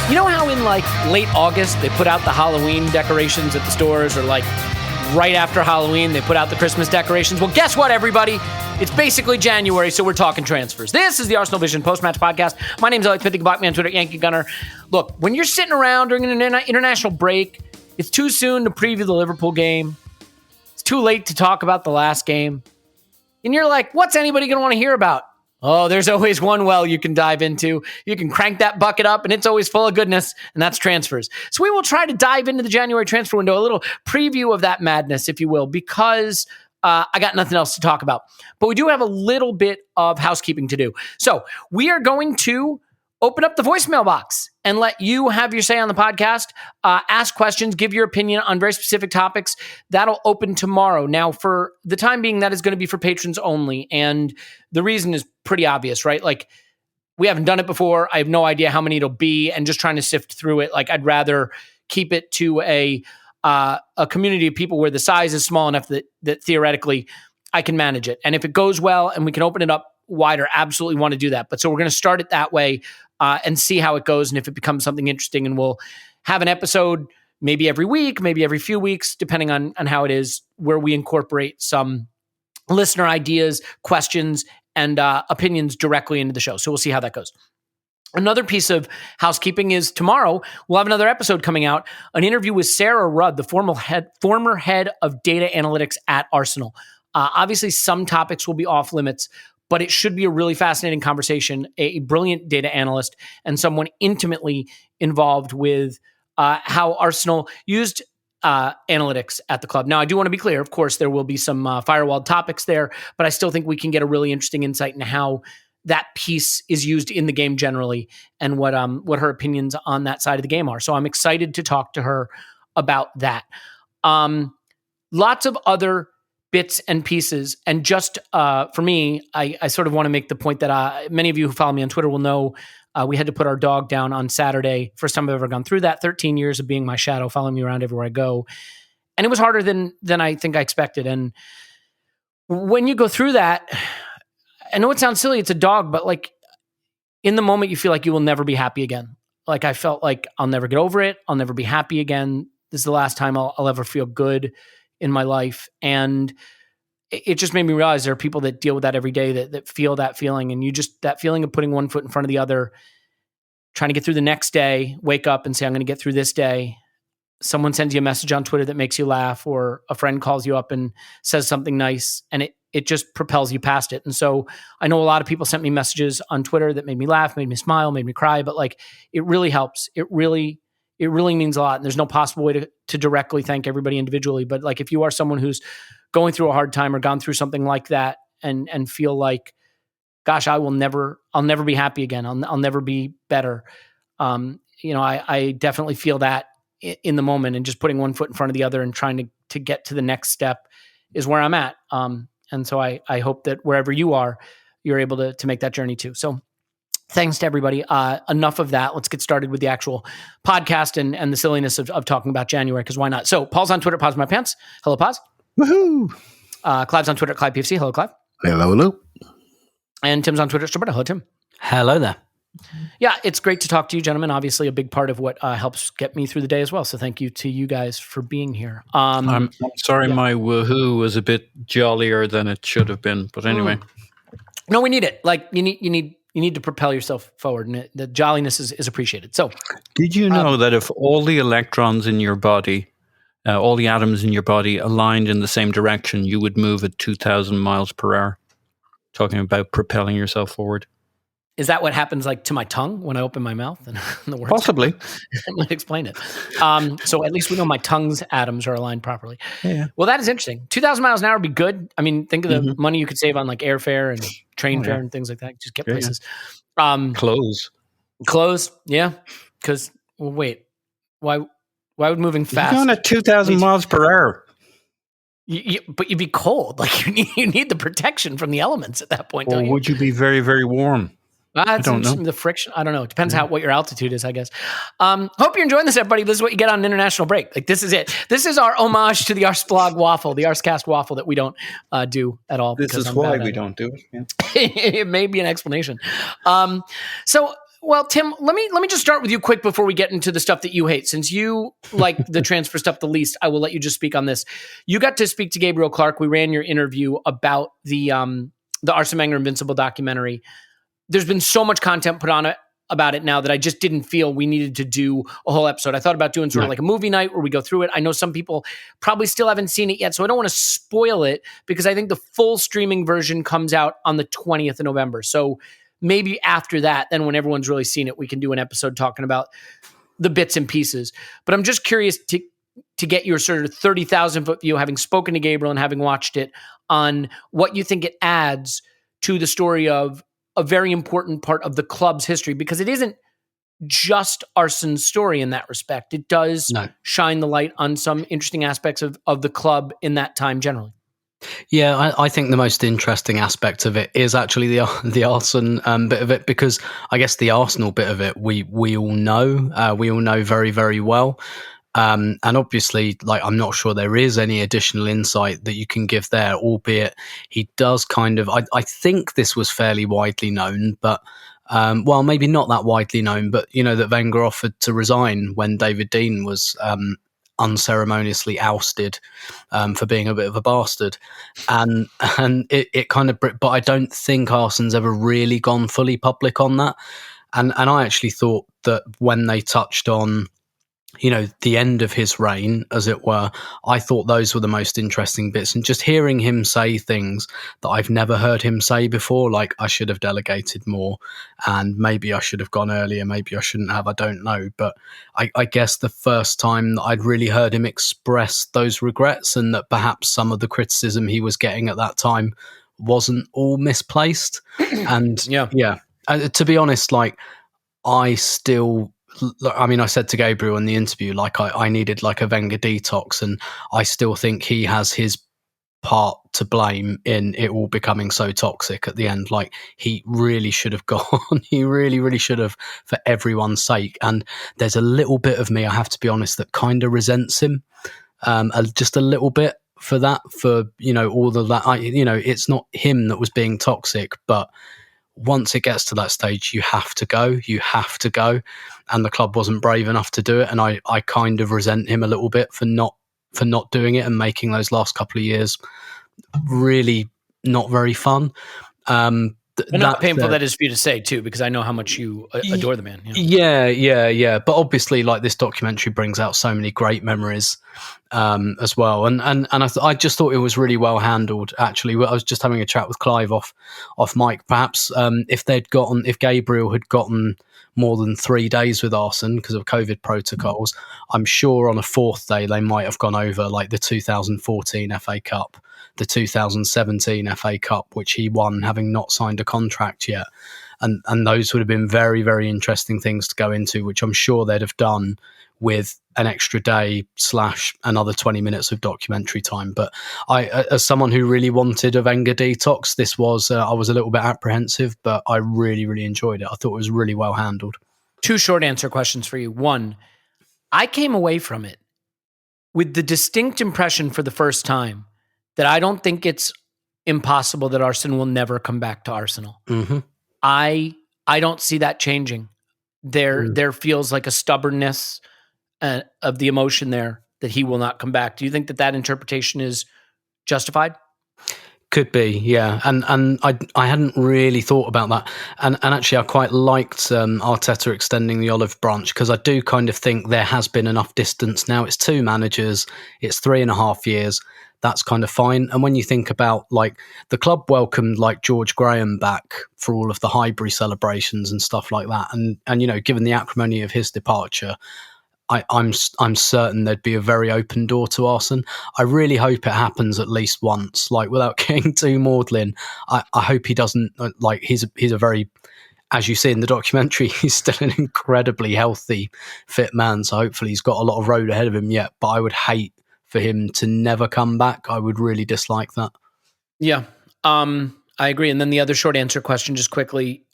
You know how in like late August they put out the Halloween decorations at the stores, or like right after Halloween they put out the Christmas decorations? Well, guess what, everybody? It's basically January, so we're talking transfers. This is the Arsenal Vision post-match podcast. My name's Elliot. Block me on Twitter, Yankee Gunner. Look, when you're sitting around during an international break, it's too soon to preview the Liverpool game. It's too late to talk about the last game. And you're like, what's anybody going to want to hear about? Oh, there's always one well you can dive into. You can crank that bucket up, and it's always full of goodness, and that's transfers. So we will try to dive into the January transfer window, a little preview of that madness, if you will, because I got nothing else to talk about. But we do have a little bit of housekeeping to do. So we are going to open up the voicemail box and let you have your say on the podcast, ask questions, give your opinion on very specific topics. That'll open tomorrow. Now, for the time being, that is going to be for patrons only. And the reason is pretty obvious, right? Like, we haven't done it before. I have no idea how many it'll be, and just trying to sift through it. Like, I'd rather keep it to a community of people where the size is small enough that theoretically I can manage it. And if it goes well and we can open it up wider, absolutely want to do that. But so we're going to start it that way and see how it goes, and if it becomes something interesting. And we'll have an episode maybe every week, maybe every few weeks, depending on how it is, where we incorporate some listener ideas, questions, and opinions directly into the show. So we'll see how that goes. Another piece of housekeeping is tomorrow we'll have another episode coming out, an interview with Sarah Rudd, the former head of data analytics at Arsenal. Obviously, some topics will be off limits, but it should be a really fascinating conversation. A brilliant data analyst and someone intimately involved with how Arsenal used analytics at the club. Now, I do want to be clear. Of course, there will be some firewall topics there, but I still think we can get a really interesting insight into how that piece is used in the game generally, and what her opinions on that side of the game are. So I'm excited to talk to her about that. Lots of other bits and pieces. And just for me, I sort of want to make the point that many of you who follow me on Twitter will know we had to put our dog down on Saturday. First time I've ever gone through that. 13 years of being my shadow, following me around everywhere I go. And it was harder than I think I expected. And when you go through that, I know it sounds silly, it's a dog, but like in the moment you feel like you will never be happy again. Like I felt like I'll never get over it. I'll never be happy again. This is the last time I'll ever feel good in my life. And it just made me realize there are people that deal with that every day, that feel that feeling. And that feeling of putting one foot in front of the other, trying to get through the next day, wake up and say, I'm going to get through this day. Someone sends you a message on Twitter that makes you laugh, or a friend calls you up and says something nice, and it just propels you past it. And so I know a lot of people sent me messages on Twitter that made me laugh, made me smile, made me cry, but like, it really helps. It really means a lot. And there's no possible way to directly thank everybody individually. But like, if you are someone who's going through a hard time or gone through something like that and feel like, gosh, I'll never be happy again. I'll never be better. I definitely feel that in the moment, and just putting one foot in front of the other and trying to get to the next step is where I'm at. And so I hope that wherever you are, you're able to make that journey too. So thanks to everybody. Enough of that. Let's get started with the actual podcast and the silliness of talking about January, because why not? So Paul's on Twitter, Pause My Pants. Hello, Pause. Woohoo! Clive's on Twitter, Clive PFC. Hello, Clive. Hello. And Tim's on Twitter, Roberto. Hello, Tim. Hello there. Yeah, it's great to talk to you, gentlemen. Obviously, a big part of what helps get me through the day as well. So thank you to you guys for being here. I'm sorry, my woohoo was a bit jollier than it should have been, but anyway. No, we need it. Like you need to propel yourself forward, and the jolliness is appreciated. So, did you know that if all the electrons in your body, all the atoms in your body aligned in the same direction, you would move at 2,000 miles per hour? Talking about propelling yourself forward. Is that what happens like to my tongue when I open my mouth and the words? Possibly. It might explain it. So at least we know my tongue's atoms are aligned properly. Yeah. Well, that is interesting. 2,000 miles an hour would be good. I mean, think of the money you could save on like airfare and train fare and things like that. Just get places. Clothes. Yeah. Because, well, wait, why would moving fast? You're going at 2,000 miles per hour. But you'd be cold. Like you need the protection from the elements at that point. Or don't you? Would you be very, very warm? I don't know. The friction. I don't know. It depends what your altitude is, I guess. Hope you're enjoying this, everybody. This is what you get on an international break. Like this is it. This is our homage to the Arsblog waffle, the Arscast waffle that we don't do at all. This is why we don't do it. Yeah. It may be an explanation. So Well, Tim, let me just start with you quick before we get into the stuff that you hate. Since you like the transfer stuff the least, I will let you just speak on this. You got to speak to Gabriel Clark. We ran your interview about the Arsene Wenger Invincible documentary. There's been so much content put on it about it now that I just didn't feel we needed to do a whole episode. I thought about doing sort of like a movie night where we go through it. I know some people probably still haven't seen it yet, so I don't want to spoil it because I think the full streaming version comes out on the 20th of November. So maybe after that, then when everyone's really seen it, we can do an episode talking about the bits and pieces. But I'm just curious to get your sort of 30,000 foot view, having spoken to Gabriel and having watched it, on what you think it adds to the story of a very important part of the club's history, because it isn't just Arsene's story in that respect. It does shine the light on some interesting aspects of the club in that time generally. Yeah, I think the most interesting aspect of it is actually the Arsene bit of it, because I guess the Arsenal bit of it we all know very, very well. And obviously, like, I'm not sure there is any additional insight that you can give there, albeit he does kind of, I think this was fairly widely known, but, well, maybe not that widely known, but, you know, that Wenger offered to resign when David Dein was unceremoniously ousted for being a bit of a bastard. And it kind of, but I don't think Arsene's ever really gone fully public on that. And I actually thought that when they touched on, you know, the end of his reign, as it were, I thought those were the most interesting bits. And just hearing him say things that I've never heard him say before, like, I should have delegated more and maybe I should have gone earlier, maybe I shouldn't have, I don't know. But I guess the first time that I'd really heard him express those regrets, and that perhaps some of the criticism he was getting at that time wasn't all misplaced. And to be honest, like, I said to Gabriel in the interview, like, I needed like a Wenger detox, and I still think he has his part to blame in it all becoming so toxic at the end. Like, he really should have gone. He really, really should have, for everyone's sake. And there's a little bit of me, I have to be honest, that kind of resents him, just a little bit for that, for, you know, all of that. It's not him that was being toxic, but once it gets to that stage, you have to go. And the club wasn't brave enough to do it. And I kind of resent him a little bit for not doing it and making those last couple of years really not very fun. And how painful that is for you to say too, because I know how much you adore the man. Yeah. But obviously, like, this documentary brings out so many great memories as well. And I just thought it was really well handled. Actually, I was just having a chat with Clive off mic. Perhaps if Gabriel had gotten more than 3 days with Arsene because of COVID protocols, I'm sure on a fourth day they might have gone over, like, the 2014 FA Cup, the 2017 FA Cup, which he won having not signed a contract yet. And those would have been very, very interesting things to go into, which I'm sure they'd have done with an extra day / another 20 minutes of documentary time. But I, as someone who really wanted a Wenger detox, this was, I was a little bit apprehensive, but I really, really enjoyed it. I thought it was really well handled. 2 short answer questions for you. 1, I came away from it with the distinct impression for the first time that I don't think it's impossible that Arsene will never come back to Arsenal. Mm-hmm. I don't see that changing. There feels like a stubbornness of the emotion there that he will not come back. Do you think that interpretation is justified? Could be, yeah. And I hadn't really thought about that. And actually, I quite liked Arteta extending the olive branch, because I do kind of think there has been enough distance now. It's 2 managers, it's 3.5 years. That's kind of fine. And when you think about, like, the club welcomed, like, George Graham back for all of the Highbury celebrations and stuff like that. And you know, given the acrimony of his departure, I'm certain there'd be a very open door to Arsene. I really hope it happens at least once, like, without getting too maudlin. I hope he doesn't, like, he's a very, as you see in the documentary, he's still an incredibly healthy, fit man. So hopefully he's got a lot of road ahead of him yet. But I would hate for him to never come back. I would really dislike that. Yeah, I agree. And then the other short answer question, just quickly,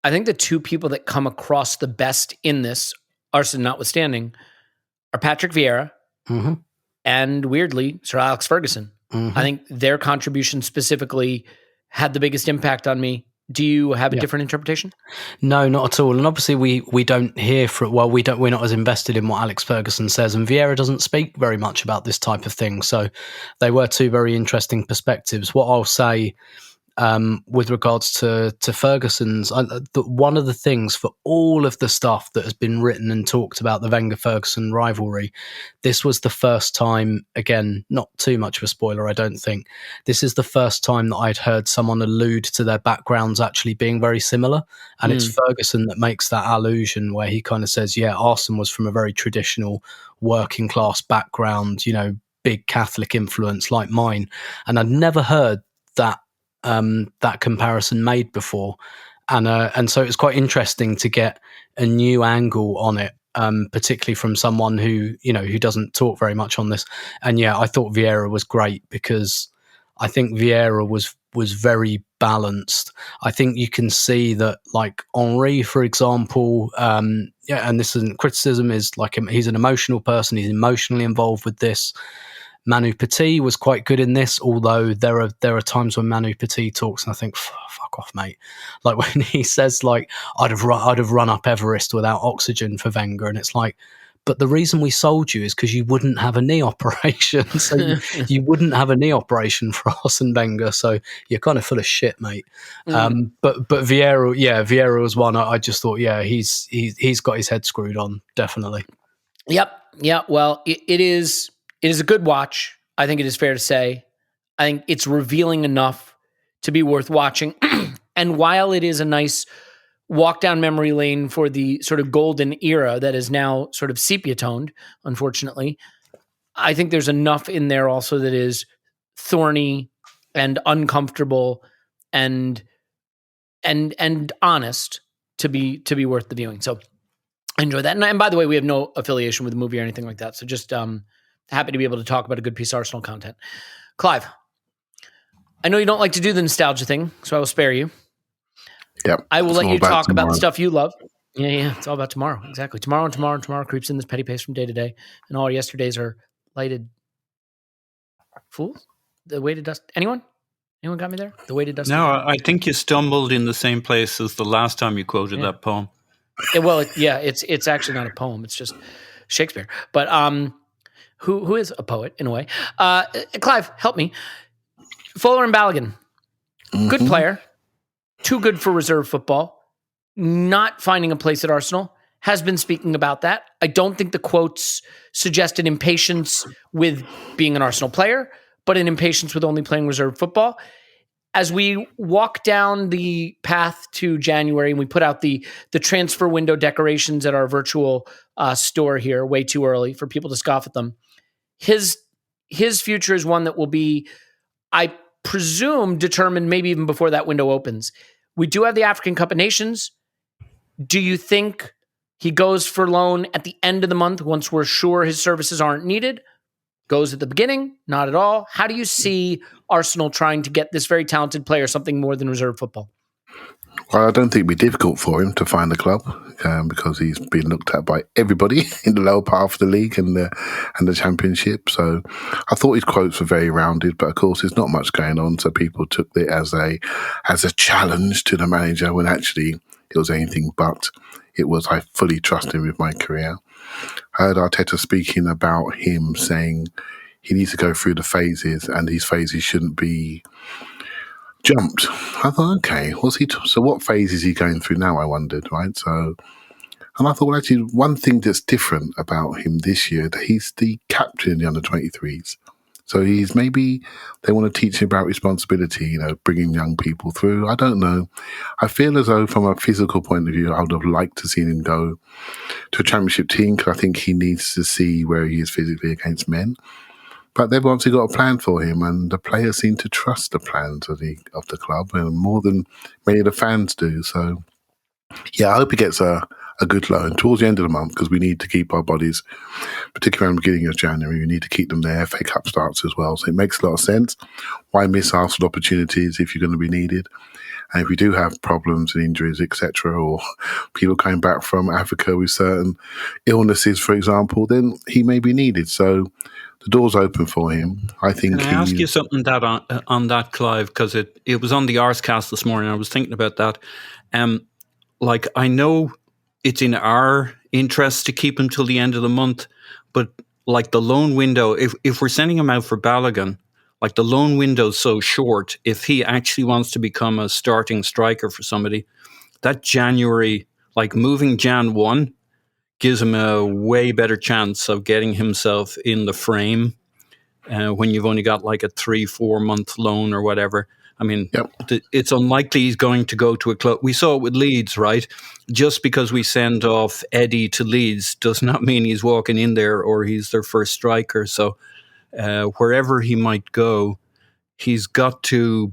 I think the 2 people that come across the best in this, Arsene notwithstanding, are Patrick Vieira and, weirdly, Sir Alex Ferguson. I think their contribution specifically had the biggest impact on me Do you have a different interpretation? No, not at all. And obviously, we don't hear from. Well, we're not as invested in what Alex Ferguson says, and Vieira doesn't speak very much about this type of thing. So, they were two very interesting perspectives. What I'll say with regards to Ferguson's, one of the things for all of the stuff that has been written and talked about the Wenger-Ferguson rivalry, this was the first time, again, not too much of a spoiler, I don't think, this is the first time that I'd heard someone allude to their backgrounds actually being very similar. And it's Ferguson that makes that allusion where he kind of says, yeah, Arsene was from a very traditional working class background, big Catholic influence like mine. And I'd never heard that comparison made before, and so it's quite interesting to get a new angle on it, particularly from someone who doesn't talk very much on this. And yeah, I thought Vieira was great because I think Vieira was very balanced. I think you can see that, like Henry, for example, and this isn't criticism, is like he's an emotional person. He's emotionally involved with this. Manu Petit was quite good in this, although there are times when Manu Petit talks and I think, fuck off, mate. Like when he says, like, I'd have run up Everest without oxygen for Wenger, and it's like, but the reason we sold you is because you wouldn't have a knee operation. So you wouldn't have a knee operation for Arsene Wenger. So you're kind of full of shit, mate. But Vieira was one I just thought, yeah, he's got his head screwed on, definitely. Yep. Yeah. Well, it is a good watch. I think it is fair to say. I think it's revealing enough to be worth watching. And while it is a nice walk down memory lane for the sort of golden era that is now sort of sepia toned, unfortunately, I think there's enough in there also that is thorny and uncomfortable and honest to be worth the viewing. So I enjoy that. And by the way, we have no affiliation with the movie or anything like that. So just happy to be able to talk about a good piece of Arsenal content. Clive, I know you don't like to do the nostalgia thing, so I will spare you. Yep. I will let you talk about the stuff you love. Yeah. It's all about tomorrow. Exactly. Tomorrow creeps in this petty pace from day to day. And all yesterdays are lighted fools. The way to dust. Anyone got me there? The way to dust. No, I think you stumbled in the same place as the last time you quoted that poem. It's actually not a poem. It's just Shakespeare. But who is a poet in a way. Clive, help me. Fuller and Balogun. Good player. Too good for reserve football. Not finding a place at Arsenal. Has been speaking about that. I don't think the quotes suggested impatience with being an Arsenal player, but an impatience with only playing reserve football. As we walk down the path to January and we put out the transfer window decorations at our virtual store here way too early for people to scoff at them, his future is one that will be, I presume, determined maybe even before that window opens. We do have the African Cup of Nations. Do you think he goes for loan at the end of the month once we're sure his services aren't needed? Goes at the beginning? Not at all. How do you see Arsenal trying to get this very talented player something more than reserve football? Well, I don't think it'd be difficult for him to find a club because he's been looked at by everybody in the lower part of the league and the championship. So I thought his quotes were very rounded, but of course there's not much going on. So people took it as a challenge to the manager when actually it was anything but. It was, I fully trust him with my career. I heard Arteta speaking about him saying he needs to go through the phases and these phases shouldn't be jumped. I thought, okay, so what phase is he going through now, I wondered, right? So, and I thought, well, actually, one thing that's different about him this year, that he's the captain in the under-23s. So maybe they want to teach him about responsibility, bringing young people through. I don't know. I feel as though from a physical point of view, I would have liked to see him go to a championship team because I think he needs to see where he is physically against men. But they've obviously got a plan for him, and the players seem to trust the plans of the club, and more than many of the fans do. So, yeah, I hope he gets a a good loan towards the end of the month because we need to keep our bodies, particularly around the beginning of January, we need to keep them there. FA Cup starts as well. So it makes a lot of sense. Why miss Arsenal opportunities if you're going to be needed? And if we do have problems and injuries, etc., or people coming back from Africa with certain illnesses, for example, then he may be needed. So the door's open for him. I think. Can I ask you something that on that, Clive? Because it was on the Arsecast this morning. I was thinking about that. Like, I know it's in our interest to keep him till the end of the month, but like the loan window, if we're sending him out for Balogun, like the loan window's so short, if he actually wants to become a starting striker for somebody, that January, like moving Jan 1, gives him a way better chance of getting himself in the frame when you've only got like a 3-4 month loan or whatever. I mean, it's unlikely he's going to go to a club. We saw it with Leeds, right? Just because we send off Eddie to Leeds does not mean he's walking in there or he's their first striker. So wherever he might go, he's got to,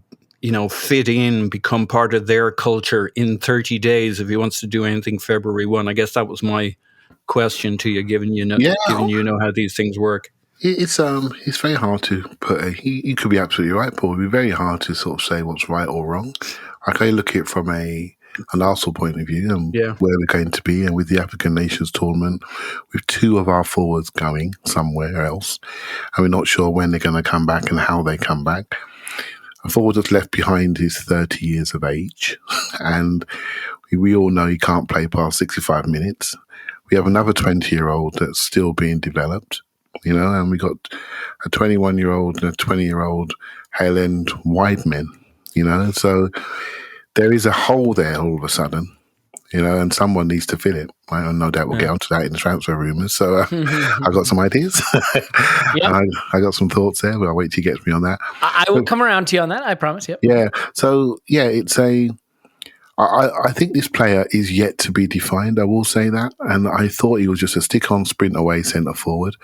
fit in, become part of their culture in 30 days if he wants to do anything February 1. I guess that was my question to you, given you know how these things work. It's very hard to put. You could be absolutely right, Paul. It'd be very hard to sort of say what's right or wrong. I can look at it from an Arsenal point of view and where we're going to be, and with the African Nations tournament, with 2 of our forwards going somewhere else, and we're not sure when they're going to come back and how they come back. A forward that's left behind is 30 years of age, and we all know he can't play past 65 minutes. We have another 20-year-old that's still being developed. And we got a 21-year-old and a 20-year-old hale-end wide men, So there is a hole there all of a sudden, and someone needs to fill it. Right? No doubt we'll get onto that in the transfer rumours. So I got some ideas. And I got some thoughts there, but I'll wait till you get me on that. I will come around to you on that, I promise. Yep. Yeah. So, it's I think this player is yet to be defined, I will say that. And I thought he was just a stick-on, sprint-away centre-forward.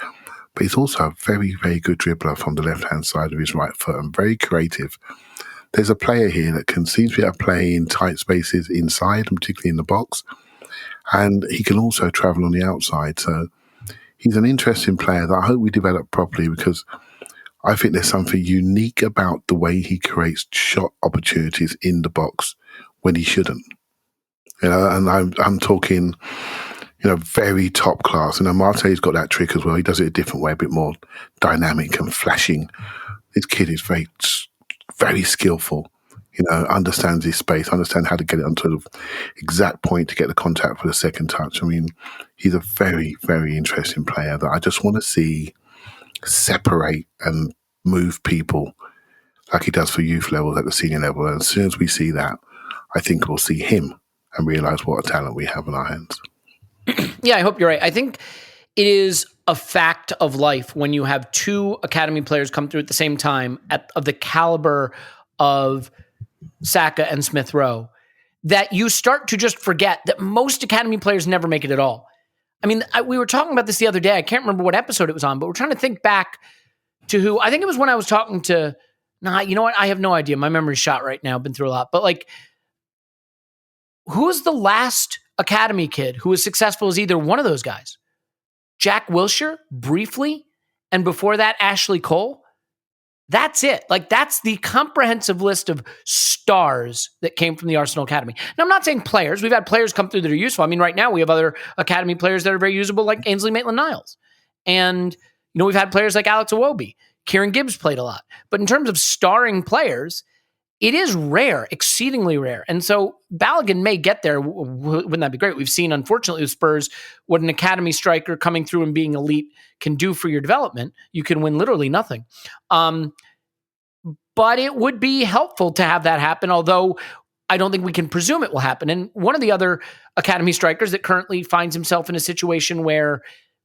But he's also a very, very good dribbler from the left-hand side of his right foot and very creative. There's a player here that seems to be able to play in tight spaces inside, and particularly in the box. And he can also travel on the outside. So he's an interesting player that I hope we develop properly, because I think there's something unique about the way he creates shot opportunities in the box when he shouldn't. And I'm talking... very top class. And Marte's got that trick as well. He does it a different way, a bit more dynamic and flashing. This kid is very, very skillful. Understands his space, understands how to get it onto the exact point to get the contact for the second touch. I mean, he's a very, very interesting player that I just want to see separate and move people like he does for youth levels at the senior level. And as soon as we see that, I think we'll see him and realise what a talent we have in our hands. Yeah, I hope you're right. I think it is a fact of life when you have 2 academy players come through at the same time of the caliber of Saka and Smith Rowe, that you start to just forget that most academy players never make it at all. I mean, we were talking about this the other day. I can't remember what episode it was on, but we're trying to think back to who. I think it was when I was talking to, you know what? I have no idea. My memory's shot right now. Been through a lot. But like, who was the last academy kid who was successful as either one of those guys? Jack Wilshere, briefly, and before that, Ashley Cole. That's it. Like, that's the comprehensive list of stars that came from the Arsenal Academy. Now, I'm not saying players. We've had players come through that are useful. I mean, right now we have other academy players that are very usable, like Ainsley Maitland-Niles. And, we've had players like Alex Iwobi. Kieran Gibbs played a lot. But in terms of starring players, it is rare, exceedingly rare. And so Balogun may get there. Wouldn't that be great? We've seen, unfortunately, with Spurs, what an academy striker coming through and being elite can do for your development. You can win literally nothing. But it would be helpful to have that happen, although I don't think we can presume it will happen. And one of the other academy strikers that currently finds himself in a situation where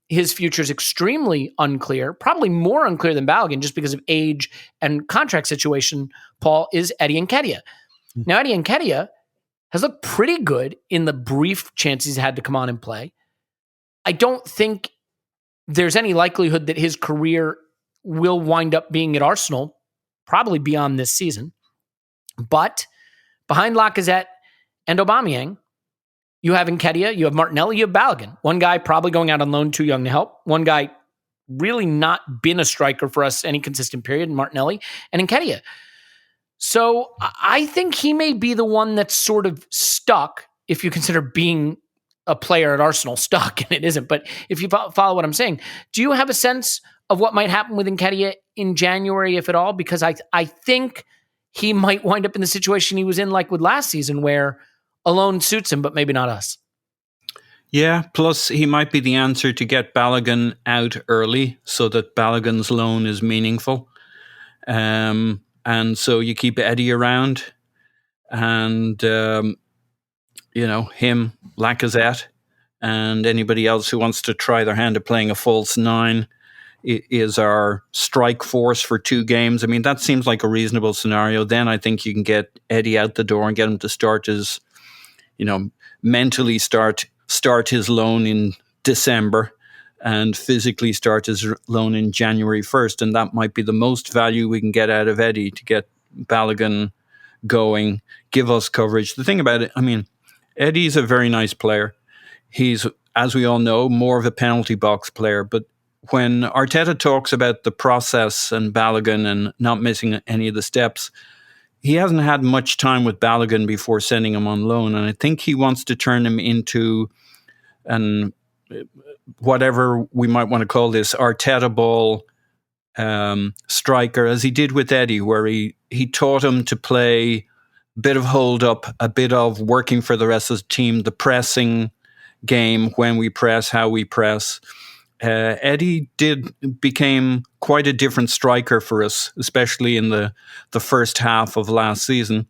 his future is extremely unclear, probably more unclear than Balogun just because of age and contract situation, Paul, is Eddie Nketiah. Now, Eddie Nketiah has looked pretty good in the brief chance he's had to come on and play. I don't think there's any likelihood that his career will wind up being at Arsenal, probably beyond this season. But behind Lacazette and Aubameyang, You have Nketiah, you have Martinelli, you have Balogun. One guy probably going out on loan, too young to help. One guy really not been a striker for us any consistent period, Martinelli, and Nketiah. So I think he may be the one that's sort of stuck, if you consider being a player at Arsenal stuck, and it isn't. But if you follow what I'm saying, do you have a sense of what might happen with Nketiah in January, if at all? Because I think he might wind up in the situation he was in like with last season, where alone suits him, but maybe not us. Yeah, plus he might be the answer to get Balogun out early so that Balogun's loan is meaningful. And so you keep Eddie around and, him, Lacazette, and anybody else who wants to try their hand at playing a false nine is our strike force for 2 games. I mean, that seems like a reasonable scenario. Then I think you can get Eddie out the door and get him to start his, mentally start his loan in December and physically start his loan in January 1st. And that might be the most value we can get out of Eddie, to get Balogun going, give us coverage. The thing about it, I mean, Eddie's a very nice player. He's, as we all know, more of a penalty box player. But when Arteta talks about the process and Balogun and not missing any of the steps, he hasn't had much time with Balogun before sending him on loan. And I think he wants to turn him into whatever we might want to call this, Arteta ball striker, as he did with Eddie, where he taught him to play a bit of hold up, a bit of working for the rest of the team, the pressing game, when we press, how we press. Eddie became quite a different striker for us, especially in the first half of last season,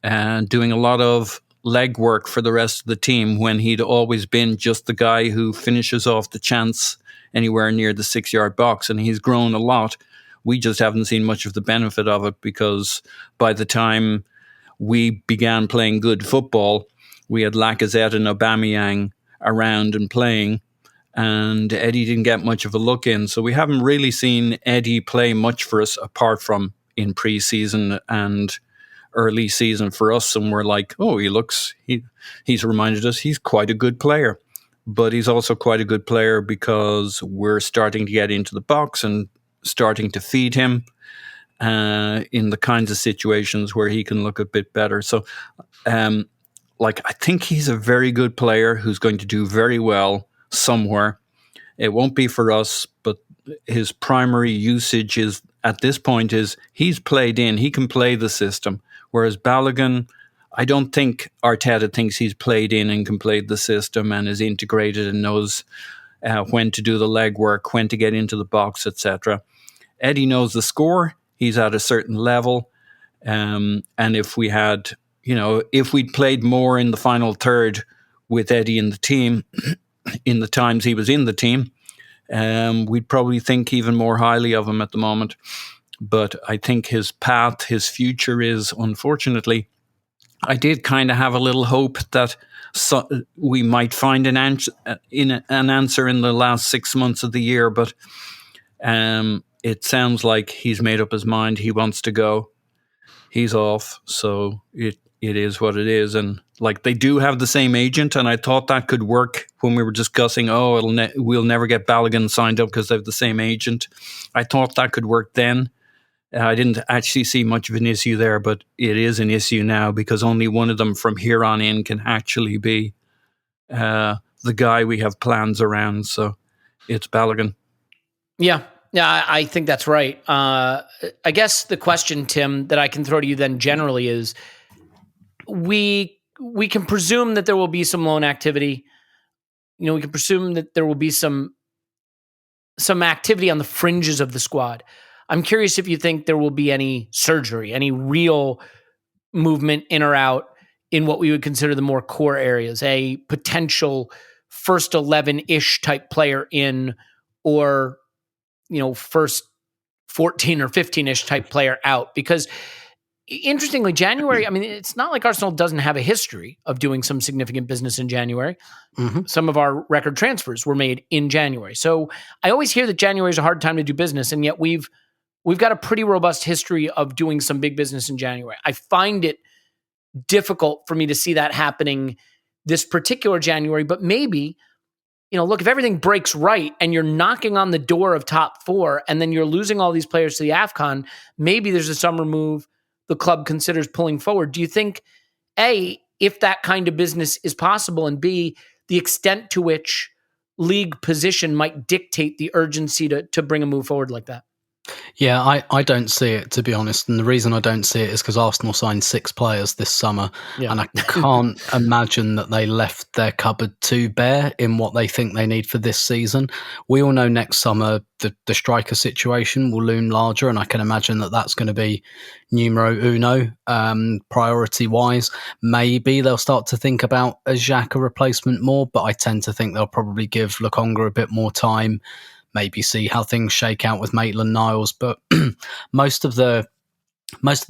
and doing a lot of leg work for the rest of the team, when he'd always been just the guy who finishes off the chance anywhere near the 6-yard box. And he's grown a lot. We just haven't seen much of the benefit of it, because by the time we began playing good football, we had Lacazette and Aubameyang around and playing, and Eddie didn't get much of a look in. So we haven't really seen Eddie play much for us, apart from in pre-season and early season for us. And we're like, oh, he's reminded us he's quite a good player. But he's also quite a good player because we're starting to get into the box and starting to feed him in the kinds of situations where he can look a bit better. So, I think he's a very good player who's going to do very well somewhere. It won't be for us, but his primary usage is, at this point, is he's played in. He can play the system. Whereas Balogun, I don't think Arteta thinks he's played in and can play the system and is integrated and knows when to do the legwork, when to get into the box, etc. Eddie knows the score. He's at a certain level. And if we had, if we'd played more in the final third with Eddie in the team, in the times he was in the team, we'd probably think even more highly of him at the moment. But I think his path, his future is, unfortunately, I did kind of have a little hope that we might find an answer in the last 6 months of the year. But it sounds like he's made up his mind. He wants to go. He's off. So it is what it is. And they do have the same agent. And I thought that could work when we were discussing, we'll never get Balogun signed up because they have the same agent. I thought that could work then. I didn't actually see much of an issue there, but it is an issue now, because only one of them from here on in can actually be the guy we have plans around. So it's Balogun. Yeah, I think that's right. I guess the question, Tim, that I can throw to you then generally is, we can presume that there will be some loan activity. We can presume that there will be some activity on the fringes of the squad. I'm curious if you think there will be any surgery, any real movement in or out in what we would consider the more core areas, a potential first 11-ish type player in, or, first 14 or 15-ish type player out. Because interestingly, January, it's not like Arsenal doesn't have a history of doing some significant business in January. Mm-hmm. Some of our record transfers were made in January. So I always hear that January is a hard time to do business, and yet we've got a pretty robust history of doing some big business in January. I find it difficult for me to see that happening this particular January, but maybe, look, if everything breaks right and you're knocking on the door of top 4 and then you're losing all these players to the AFCON, maybe there's a summer move the club considers pulling forward. Do you think, A, if that kind of business is possible, and B, the extent to which league position might dictate the urgency to bring a move forward like that? Yeah, I don't see it, to be honest. And the reason I don't see it is because Arsenal signed 6 players this summer. Yeah. And I can't imagine that they left their cupboard too bare in what they think they need for this season. We all know next summer the striker situation will loom larger. And I can imagine that that's going to be numero uno, priority-wise. Maybe they'll start to think about a Xhaka replacement more, but I tend to think they'll probably give Lokonga a bit more time. Maybe see how things shake out with Maitland-Niles, but most of the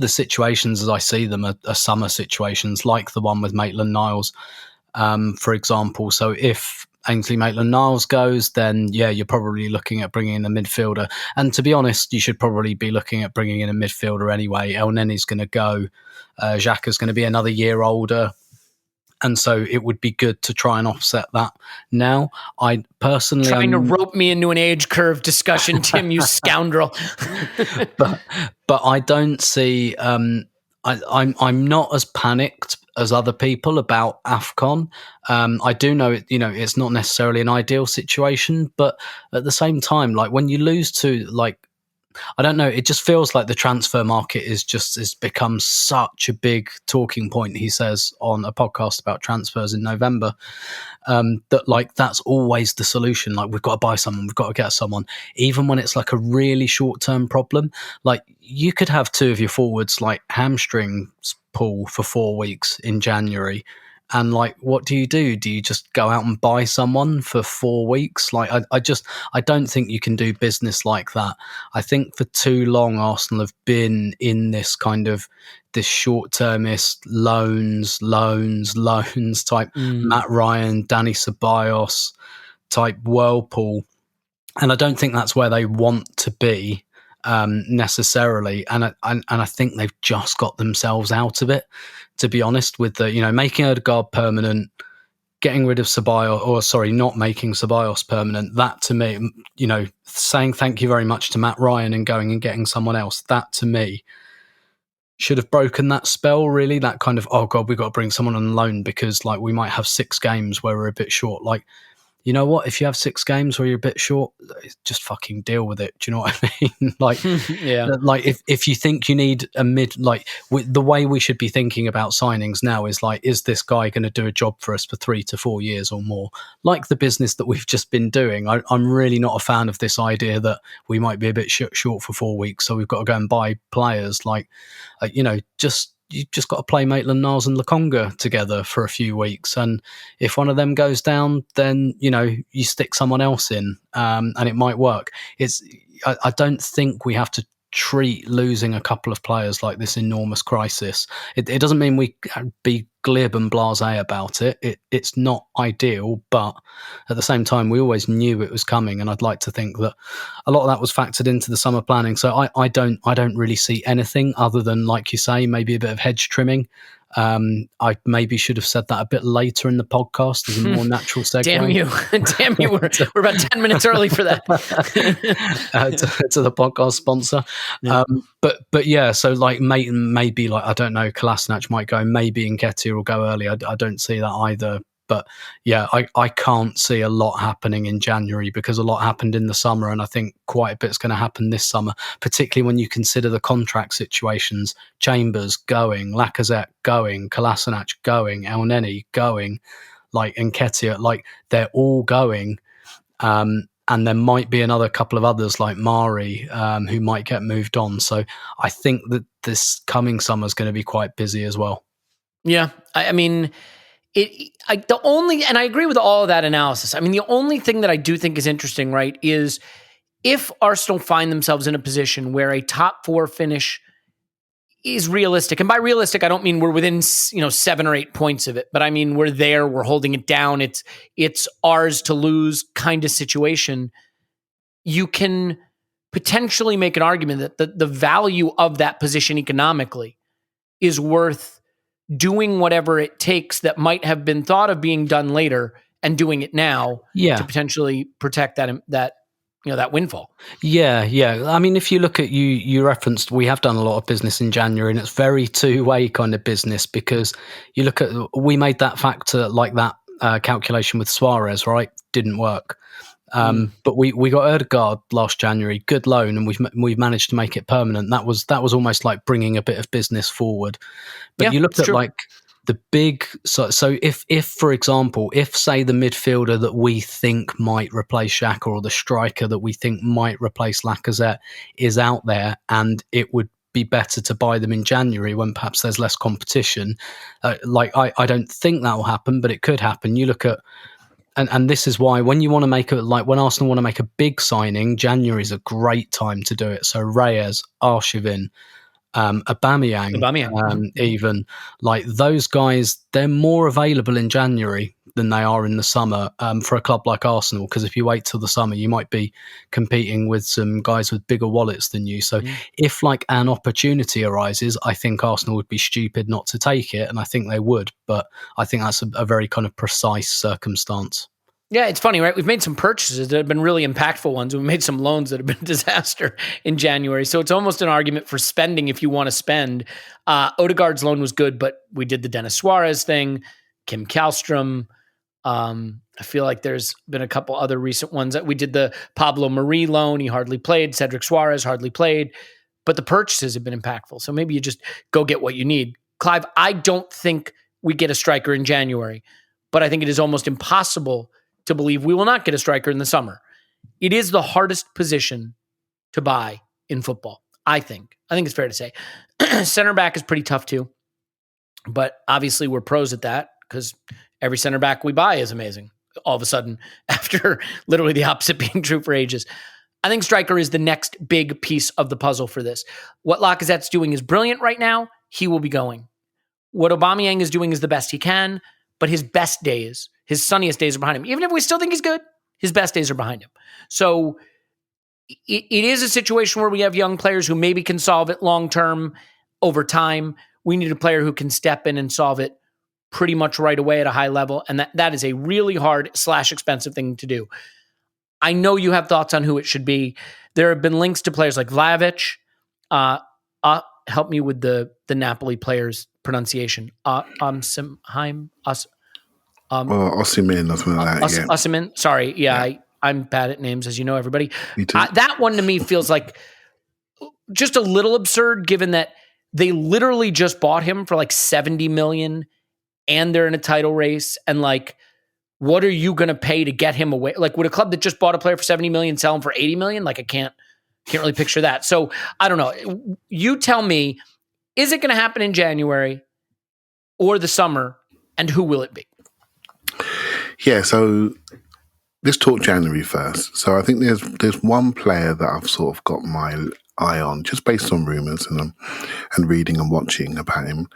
situations as I see them are summer situations, like the one with Maitland-Niles, for example. So if Ainsley Maitland-Niles goes, then yeah, you're probably looking at bringing in a midfielder. And to be honest, you should probably be looking at bringing in a midfielder anyway. El Nenny's going to go. Xhaka's going to be another year older. And so it would be good to try and offset that now. I personally... Trying to rope me into an age curve discussion, Tim, you scoundrel. but I don't see... I'm not as panicked as other people about AFCON. I do know it's not necessarily an ideal situation, but at the same time, like when you lose to I don't know, it just feels like the transfer market has become such a big talking point, he says on a podcast about transfers in November, that that's always the solution. Like, we've got to buy someone, we've got to get someone, even when it's like a really short-term problem. Like, you could have 2 of your forwards hamstrings pull for 4 weeks in January. And what do? Do you just go out and buy someone for 4 weeks? I don't think you can do business like that. I think for too long, Arsenal have been in this kind of this short-termist loans type Matt Ryan, Danny Ceballos type whirlpool. And I don't think that's where they want to be necessarily. And I think they've just got themselves out of it, to be honest, with the, making Odegaard permanent, getting rid of Ceballos, not making Ceballos permanent. That to me, saying thank you very much to Matt Ryan and going and getting someone else, that to me should have broken that spell, really. That kind of, oh God, we've got to bring someone on loan because we might have 6 games where we're a bit short. You know what? If you have 6 games where you're a bit short, just fucking deal with it. Do you know what I mean? Yeah. If you think you need a the way we should be thinking about signings now is this guy going to do a job for us for 3 to 4 years or more? Like the business that we've just been doing. I'm really not a fan of this idea that we might be a bit short for 4 weeks, so we've got to go and buy players. You've just got to play Maitland-Niles and Lokonga together for a few weeks. And if one of them goes down, then, you stick someone else in and it might work. I don't think we have to treat losing a couple of players like this enormous crisis. It doesn't mean we be glib and blasé about it. It's not ideal, but at the same time, we always knew it was coming, and I'd like to think that a lot of that was factored into the summer planning. So I don't really see anything other than, like you say, maybe a bit of hedge trimming. I maybe should have said that a bit later in the podcast as a more natural segue. Damn you! We're about 10 minutes early for that. to the podcast sponsor. Yeah. But yeah, so maybe I don't know, Kolasinac might go, maybe Nketiah will go early. I don't see that either. But yeah, I can't see a lot happening in January because a lot happened in the summer, and I think quite a bit's going to happen this summer, particularly when you consider the contract situations. Chambers going, Lacazette going, Kolasinac going, El Neni going, Nketiah, they're all going. And there might be another couple of others like Mari who might get moved on. So I think that this coming summer is going to be quite busy as well. Yeah, I mean... I agree with all of that analysis. I mean, the only thing that I do think is interesting, right, is if Arsenal find themselves in a position where a top 4 finish is realistic, and by realistic, I don't mean we're within 7 or 8 points of it, but I mean we're there, we're holding it down, it's ours to lose kind of situation. You can potentially make an argument that the value of that position economically is worth doing whatever it takes that might have been thought of being done later and doing it now to potentially protect that windfall. Yeah. I mean, if you look at you referenced, we have done a lot of business in January, and it's very two-way kind of business, because you look at, we made that factor like that calculation with Suarez, right? Didn't work. But we got Ødegaard last January, good loan, and we've managed to make it permanent. That was almost like bringing a bit of business forward. But you looked at like the big, so if for example, if say the midfielder that we think might replace Xhaka, or the striker that we think might replace Lacazette is out there, and it would be better to buy them in January when perhaps there's less competition. I don't think that will happen, but it could happen. You look at, and this is why when you want to make when Arsenal want to make a big signing, January is a great time to do it. So Reyes, Arshavin, Aubameyang, even like those guys, they're more available in January than they are in the summer for a club like Arsenal, because if you wait till the summer, you might be competing with some guys with bigger wallets than you. So if like an opportunity arises, I think Arsenal would be stupid not to take it, and I think they would, but I think that's a very kind of precise circumstance. Yeah, it's funny, right? We've made some purchases that have been really impactful ones. We've made some loans that have been a disaster in January. So it's almost an argument for spending if you want to spend. Odegaard's loan was good, but we did the Dennis Suarez thing, Kim Kallstrom. I feel like there's been a couple other recent ones. That we did the Pablo Mari loan. He hardly played. Cedric Suarez hardly played. But the purchases have been impactful. So maybe you just go get what you need. Clive, I don't think we get a striker in January, but I think it is almost impossible to believe we will not get a striker in the summer. It is the hardest position to buy in football, I think. I think it's fair to say. Center back is pretty tough too, but obviously we're pros at that because every center back we buy is amazing all of a sudden, after literally the opposite being true for ages. I think striker is the next big piece of the puzzle for this. What Lacazette's doing is brilliant right now. He will be going. What Aubameyang is doing is the best he can, but his best days, his sunniest days are behind him. Even if we still think he's good, his best days are behind him. So it is a situation where we have young players who maybe can solve it long-term over time. We need a player who can step in and solve it pretty much right away at a high level. And that is a really hard / expensive thing to do. I know you have thoughts on who it should be. There have been links to players like Vlahovic. Help me with the Napoli player's pronunciation. Osimhen, or something like that. Osimhen. Sorry, I'm bad at names, as you know, everybody. Me too. That one to me feels like just a little absurd, given that they literally just bought him for like 70 million, and they're in a title race. And like, what are you going to pay to get him away? Like, would a club that just bought a player for 70 million sell him for 80 million? Like, I can't really picture that. So I don't know. You tell me, is it going to happen in January or the summer, and who will it be? Yeah, so let's talk January first. So I think there's one player that I've sort of got my eye on, just based on rumours and reading and watching about him,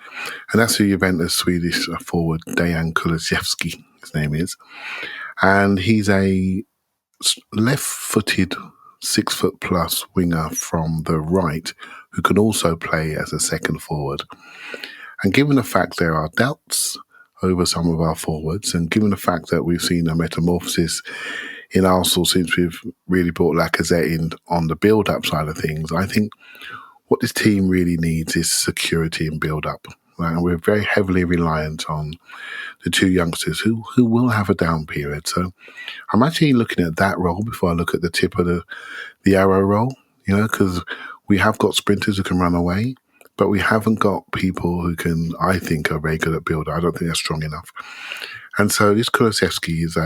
and that's the Juventus Swedish forward Dejan Kulusevski, his name is, and he's a left-footed 6-foot+ winger from the right who can also play as a second forward. And given the fact there are doubts over some of our forwards, and given the fact that we've seen a metamorphosis in Arsenal since we've really brought Lacazette in on the build-up side of things, I think what this team really needs is security and build-up. Right? And we're very heavily reliant on the two youngsters who will have a down period. So I'm actually looking at that role before I look at the tip of the arrow role, because we have got sprinters who can run away, but we haven't got people who can, I think, are very good at build. I don't think they're strong enough. And so this Kulusevski is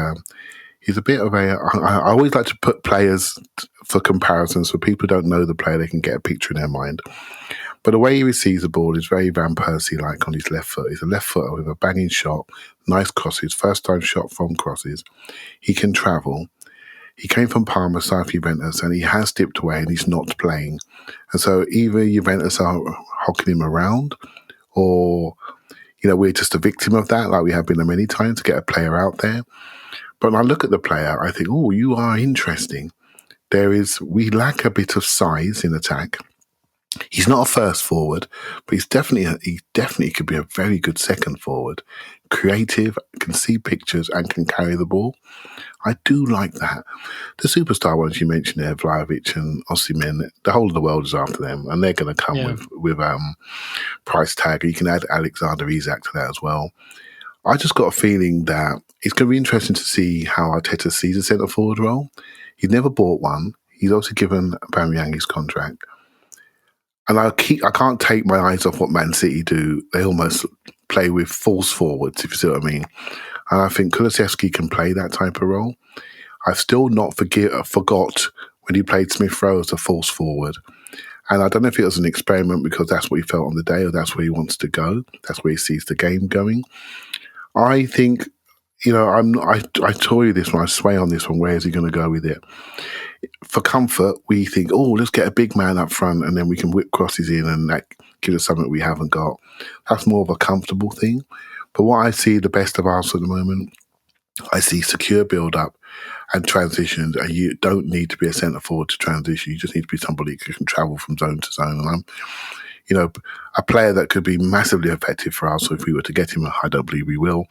he's a bit of I always like to put players for comparisons, so people don't know the player, they can get a picture in their mind. But the way he receives the ball is very Van Persie-like on his left foot. He's a left footer with a banging shot, nice crosses, first-time shot from crosses. He can travel. He came from Parma, South Juventus, and he has dipped away and he's not playing. And so either Juventus are hocking him around, or we're just a victim of that, like we have been many times, to get a player out there. But when I look at the player, I think, you are interesting. We lack a bit of size in attack. He's not a first forward, but he definitely could be a very good second forward. Creative, can see pictures and can carry the ball. I do like that. The superstar ones you mentioned there, Vlahovic and Osimhen, the whole of the world is after them, and they're going to come with price tag. You can add Alexander Isak to that as well. I just got a feeling that it's going to be interesting to see how Arteta sees a centre forward role. He's never bought one. He's also given Aubameyang his contract. And I can't take my eyes off what Man City do. They almost play with false forwards, if you see what I mean. And I think Kulusevski can play that type of role. I've still not forgot when he played Smith Rowe as a false forward. And I don't know if it was an experiment because that's what he felt on the day or that's where he wants to go. That's where he sees the game going. I think, I told you this one, I sway on this one. Where is he going to go with it? For comfort, we think, let's get a big man up front and then we can whip crosses in and that gives us something we haven't got. That's more of a comfortable thing. But what I see the best of Arsenal at the moment, I see secure build-up and transitions, and you don't need to be a centre forward to transition. You just need to be somebody who can travel from zone to zone. And I'm, a player that could be massively effective for Arsenal if we were to get him. I don't believe we will.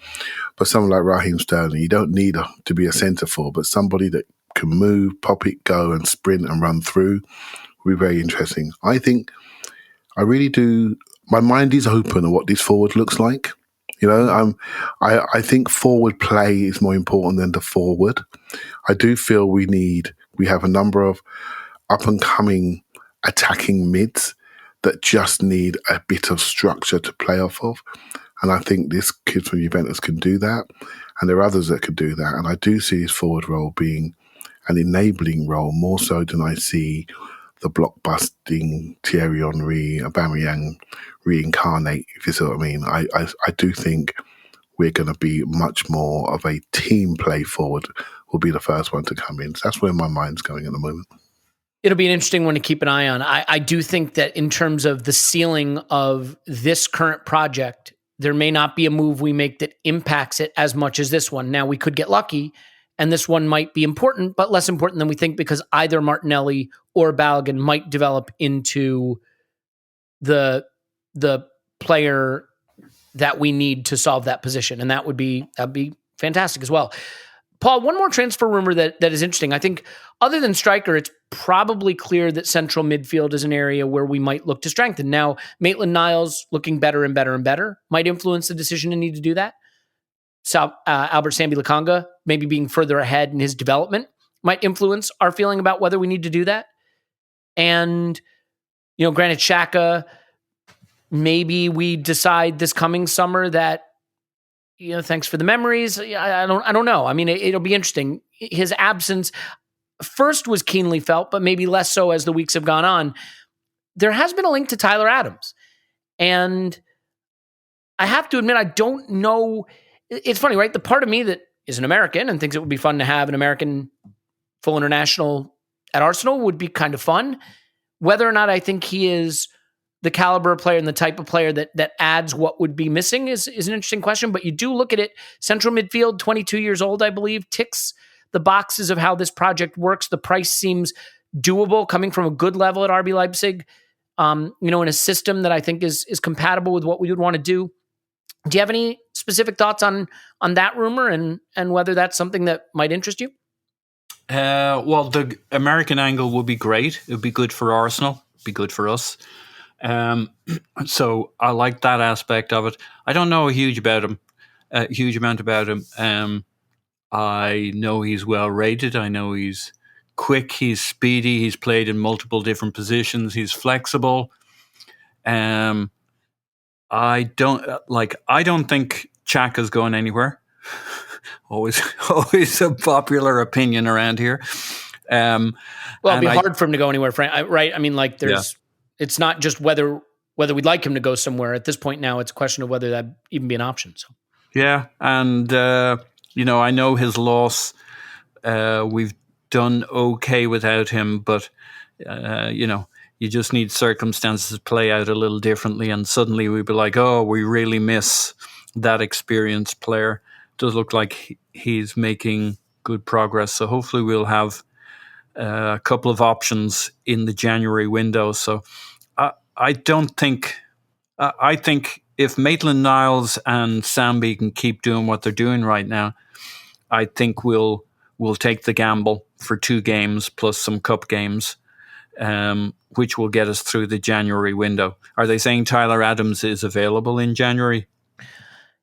But someone like Raheem Sterling, you don't need to be a centre forward, but somebody that can move, pop it, go and sprint and run through will be very interesting. I think I really do. My mind is open on what this forward looks like. I think forward play is more important than the forward. I do feel we have a number of up and coming attacking mids that just need a bit of structure to play off of. And I think this kid from Juventus can do that. And there are others that could do that. And I do see his forward role being an enabling role more so than I see the blockbusting Thierry Henry, Aubameyang reincarnate, if you see what I mean. I do think we're going to be much more of a team play forward, will be the first one to come in. So that's where my mind's going at the moment. It'll be an interesting one to keep an eye on. I do think that in terms of the ceiling of this current project, there may not be a move we make that impacts it as much as this one. Now, we could get lucky, and this one might be important, but less important than we think because either Martinelli or Balogun might develop into the player that we need to solve that position. And that'd be fantastic as well. Paul, one more transfer rumor that is interesting. I think other than striker, it's probably clear that central midfield is an area where we might look to strengthen. Now, Maitland-Niles looking better and better and better might influence the decision to need to do that. Albert Sambi-Lokonga maybe being further ahead in his development might influence our feeling about whether we need to do that. And, Granit Xhaka, maybe we decide this coming summer that, thanks for the memories. I don't know. I mean, it'll be interesting. His absence first was keenly felt, but maybe less so as the weeks have gone on. There has been a link to Tyler Adams. And I have to admit, I don't know. It's funny, right? The part of me that is an American and thinks it would be fun to have an American full international at Arsenal would be kind of fun. Whether or not I think he is the caliber of player and the type of player that adds what would be missing is an interesting question. But you do look at it, central midfield, 22 years old, I believe, ticks the boxes of how this project works. The price seems doable coming from a good level at RB Leipzig, in a system that I think is compatible with what we would want to do. Do you have any specific thoughts on that rumor and whether that's something that might interest you? Well, the American angle would be great. It would be good for Arsenal. It would be good for us. So I like that aspect of it. I don't know a huge amount about him. I know he's well rated. I know he's quick. He's speedy. He's played in multiple different positions. He's flexible. I don't think Xhaka's going anywhere. always a popular opinion around here. It'd be hard for him to go anywhere, right? I mean, it's not just whether we'd like him to go somewhere. At this point now, it's a question of whether that even be an option. So yeah, and I know his loss. We've done okay without him, but you just need circumstances to play out a little differently, and suddenly we'd be like, oh, we really miss that experienced player. It does look like he's making good progress, so hopefully we'll have a couple of options in the January window. So I don't think. I think if Maitland-Niles and Sambi can keep doing what they're doing right now, I think we'll take the gamble for 2 games plus some cup games, which will get us through the January window. Are they saying Tyler Adams is available in January?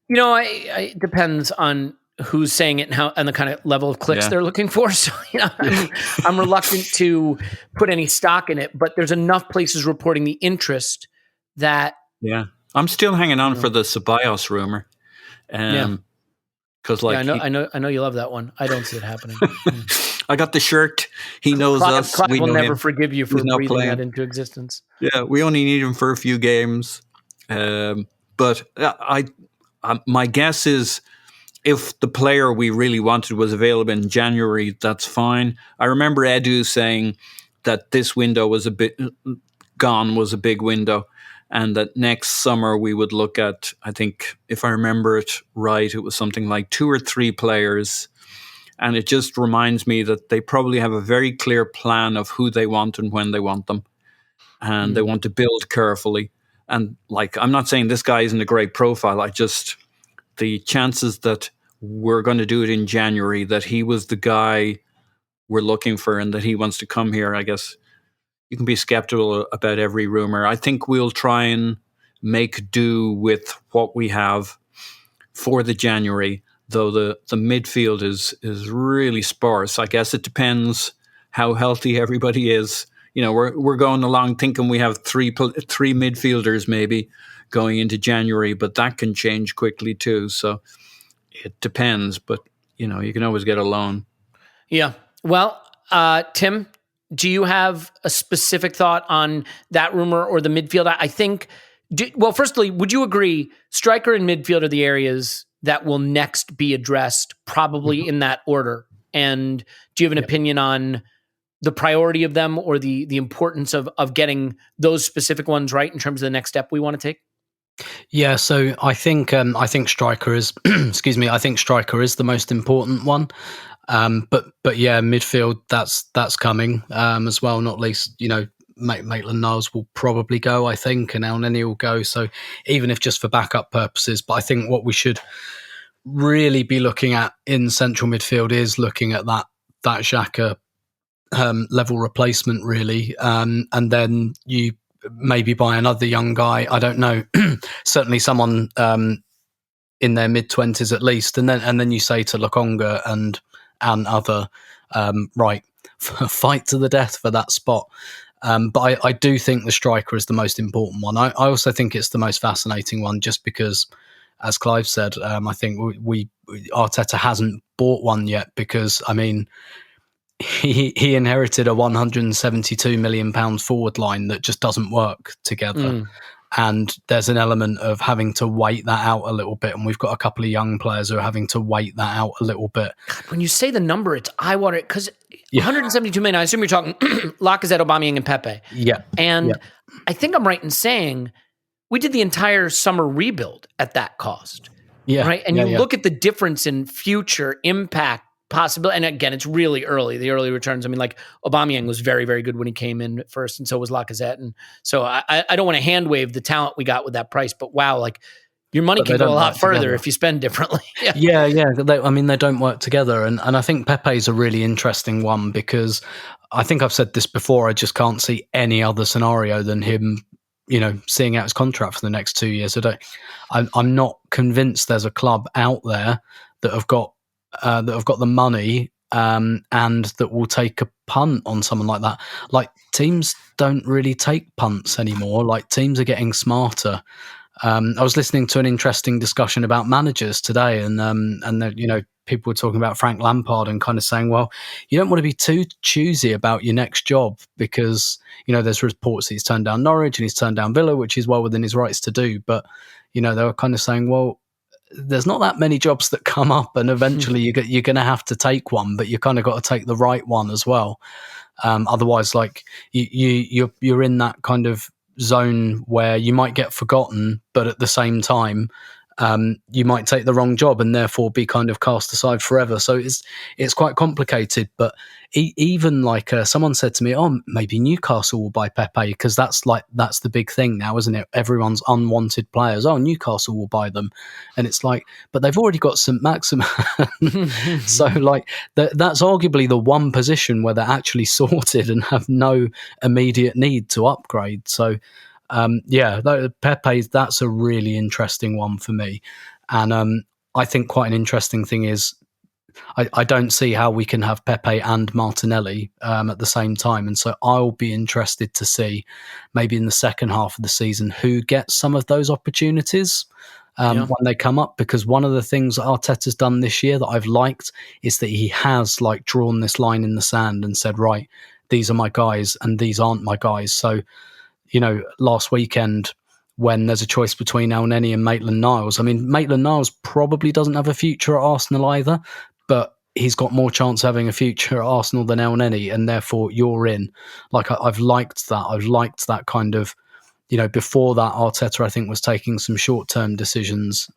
It depends on who's saying it and how and the kind of level of clicks they're looking for. So, I'm reluctant to put any stock in it, but there's enough places reporting the interest that. Yeah, I'm still hanging on for the Ceballos rumor. Because I know you love that one. I don't see it happening. I got the shirt. He knows us. Clive we will know never him. forgive you for He's not breathing playing. that into existence. Yeah, we only need him for a few games. But my guess is if the player we really wanted was available in January, that's fine. I remember Edu saying that this window was a bit gone, was a big window, and that next summer we would look at, I think, if I remember it right, it was something like 2 or 3 players. And it just reminds me that they probably have a very clear plan of who they want and when they want them. And they want to build carefully. And I'm not saying this guy isn't a great profile. The chances that we're going to do it in January, that he was the guy we're looking for and that he wants to come here, I guess you can be skeptical about every rumor. I think we'll try and make do with what we have for the January, though the midfield is really sparse. I guess it depends how healthy everybody is. We're going along thinking we have three midfielders maybe going into January, but that can change quickly too. So it depends, but you can always get a loan. Yeah. Well, Tim, do you have a specific thought on that rumor or the midfield? I think. Firstly, would you agree striker and midfield are the areas that will next be addressed, probably in that order? And do you have an opinion on the priority of them or the importance of getting those specific ones right in terms of the next step we want to take? Yeah, so I think striker is excuse me, I think striker is the most important one. But yeah, midfield that's coming as well, not least, Maitland-Niles will probably go, I think, and El Neni will go. So even if just for backup purposes, but I think what we should really be looking at in central midfield is looking at that Xhaka level replacement, really, and then you maybe buy another young guy. I don't know, certainly someone in their mid-20s at least, and then you say to Lokonga and other right, fight to the death for that spot. But I do think the striker is the most important one. I also think it's the most fascinating one, just because, as Clive said, I think we Arteta hasn't bought one yet, because I mean he inherited a £172 million forward line that just doesn't work together. And there's an element of having to wait that out a little bit. And we've got a couple of young players who are having to wait that out a little bit. When you say the number, it's eye-watering, because 172 million, I assume you're talking Lacazette, Aubameyang, and Pepe. Yeah. And I think I'm right in saying we did the entire summer rebuild at that cost. Yeah. Right. And you look at the difference in future impact possibility. And again, it's really early, the early returns. I mean, like Aubameyang was very, very good when he came in first, and so was Lacazette. And so I don't want to hand wave the talent we got with that price, but wow, like your money can go a lot further if you spend differently. Yeah. They don't work together. And I think Pepe is a really interesting one, because I think I've said this before, I just can't see any other scenario than him, seeing out his contract for the next 2 years. I'm not convinced there's a club out there that have got the money and that will take a punt on someone like that. Like, teams don't really take punts anymore. Like, teams are getting smarter. I was listening to an interesting discussion about managers today, and people were talking about Frank Lampard and kind of saying, well, you don't want to be too choosy about your next job, because there's reports that he's turned down Norwich and he's turned down Villa, which is well within his rights to do. But they were kind of saying, well, there's not that many jobs that come up, and eventually you're going to have to take one, but you kind of got to take the right one as well. Otherwise, like you're in that kind of zone where you might get forgotten, but at the same time, you might take the wrong job and therefore be kind of cast aside forever. So it's quite complicated. But even like someone said to me, "Oh, maybe Newcastle will buy Pepe because that's the big thing now, isn't it? Everyone's unwanted players. Oh, Newcastle will buy them," and it's like, but they've already got St. Maximin. So like that's arguably the one position where they're actually sorted and have no immediate need to upgrade. So. Pepe, that's a really interesting one for me. And I think quite an interesting thing is I don't see how we can have Pepe and Martinelli at the same time. And so I'll be interested to see maybe in the second half of the season who gets some of those opportunities when they come up. Because one of the things that Arteta's done this year that I've liked is that he has like drawn this line in the sand and said, right, these are my guys and these aren't my guys. So last weekend when there's a choice between Elneny and Maitland-Niles, I mean, Maitland-Niles probably doesn't have a future at Arsenal either, but he's got more chance of having a future at Arsenal than Elneny, and therefore you're in. Like, I've liked that. I've liked that kind of, before that, Arteta, I think, was taking some short-term decisions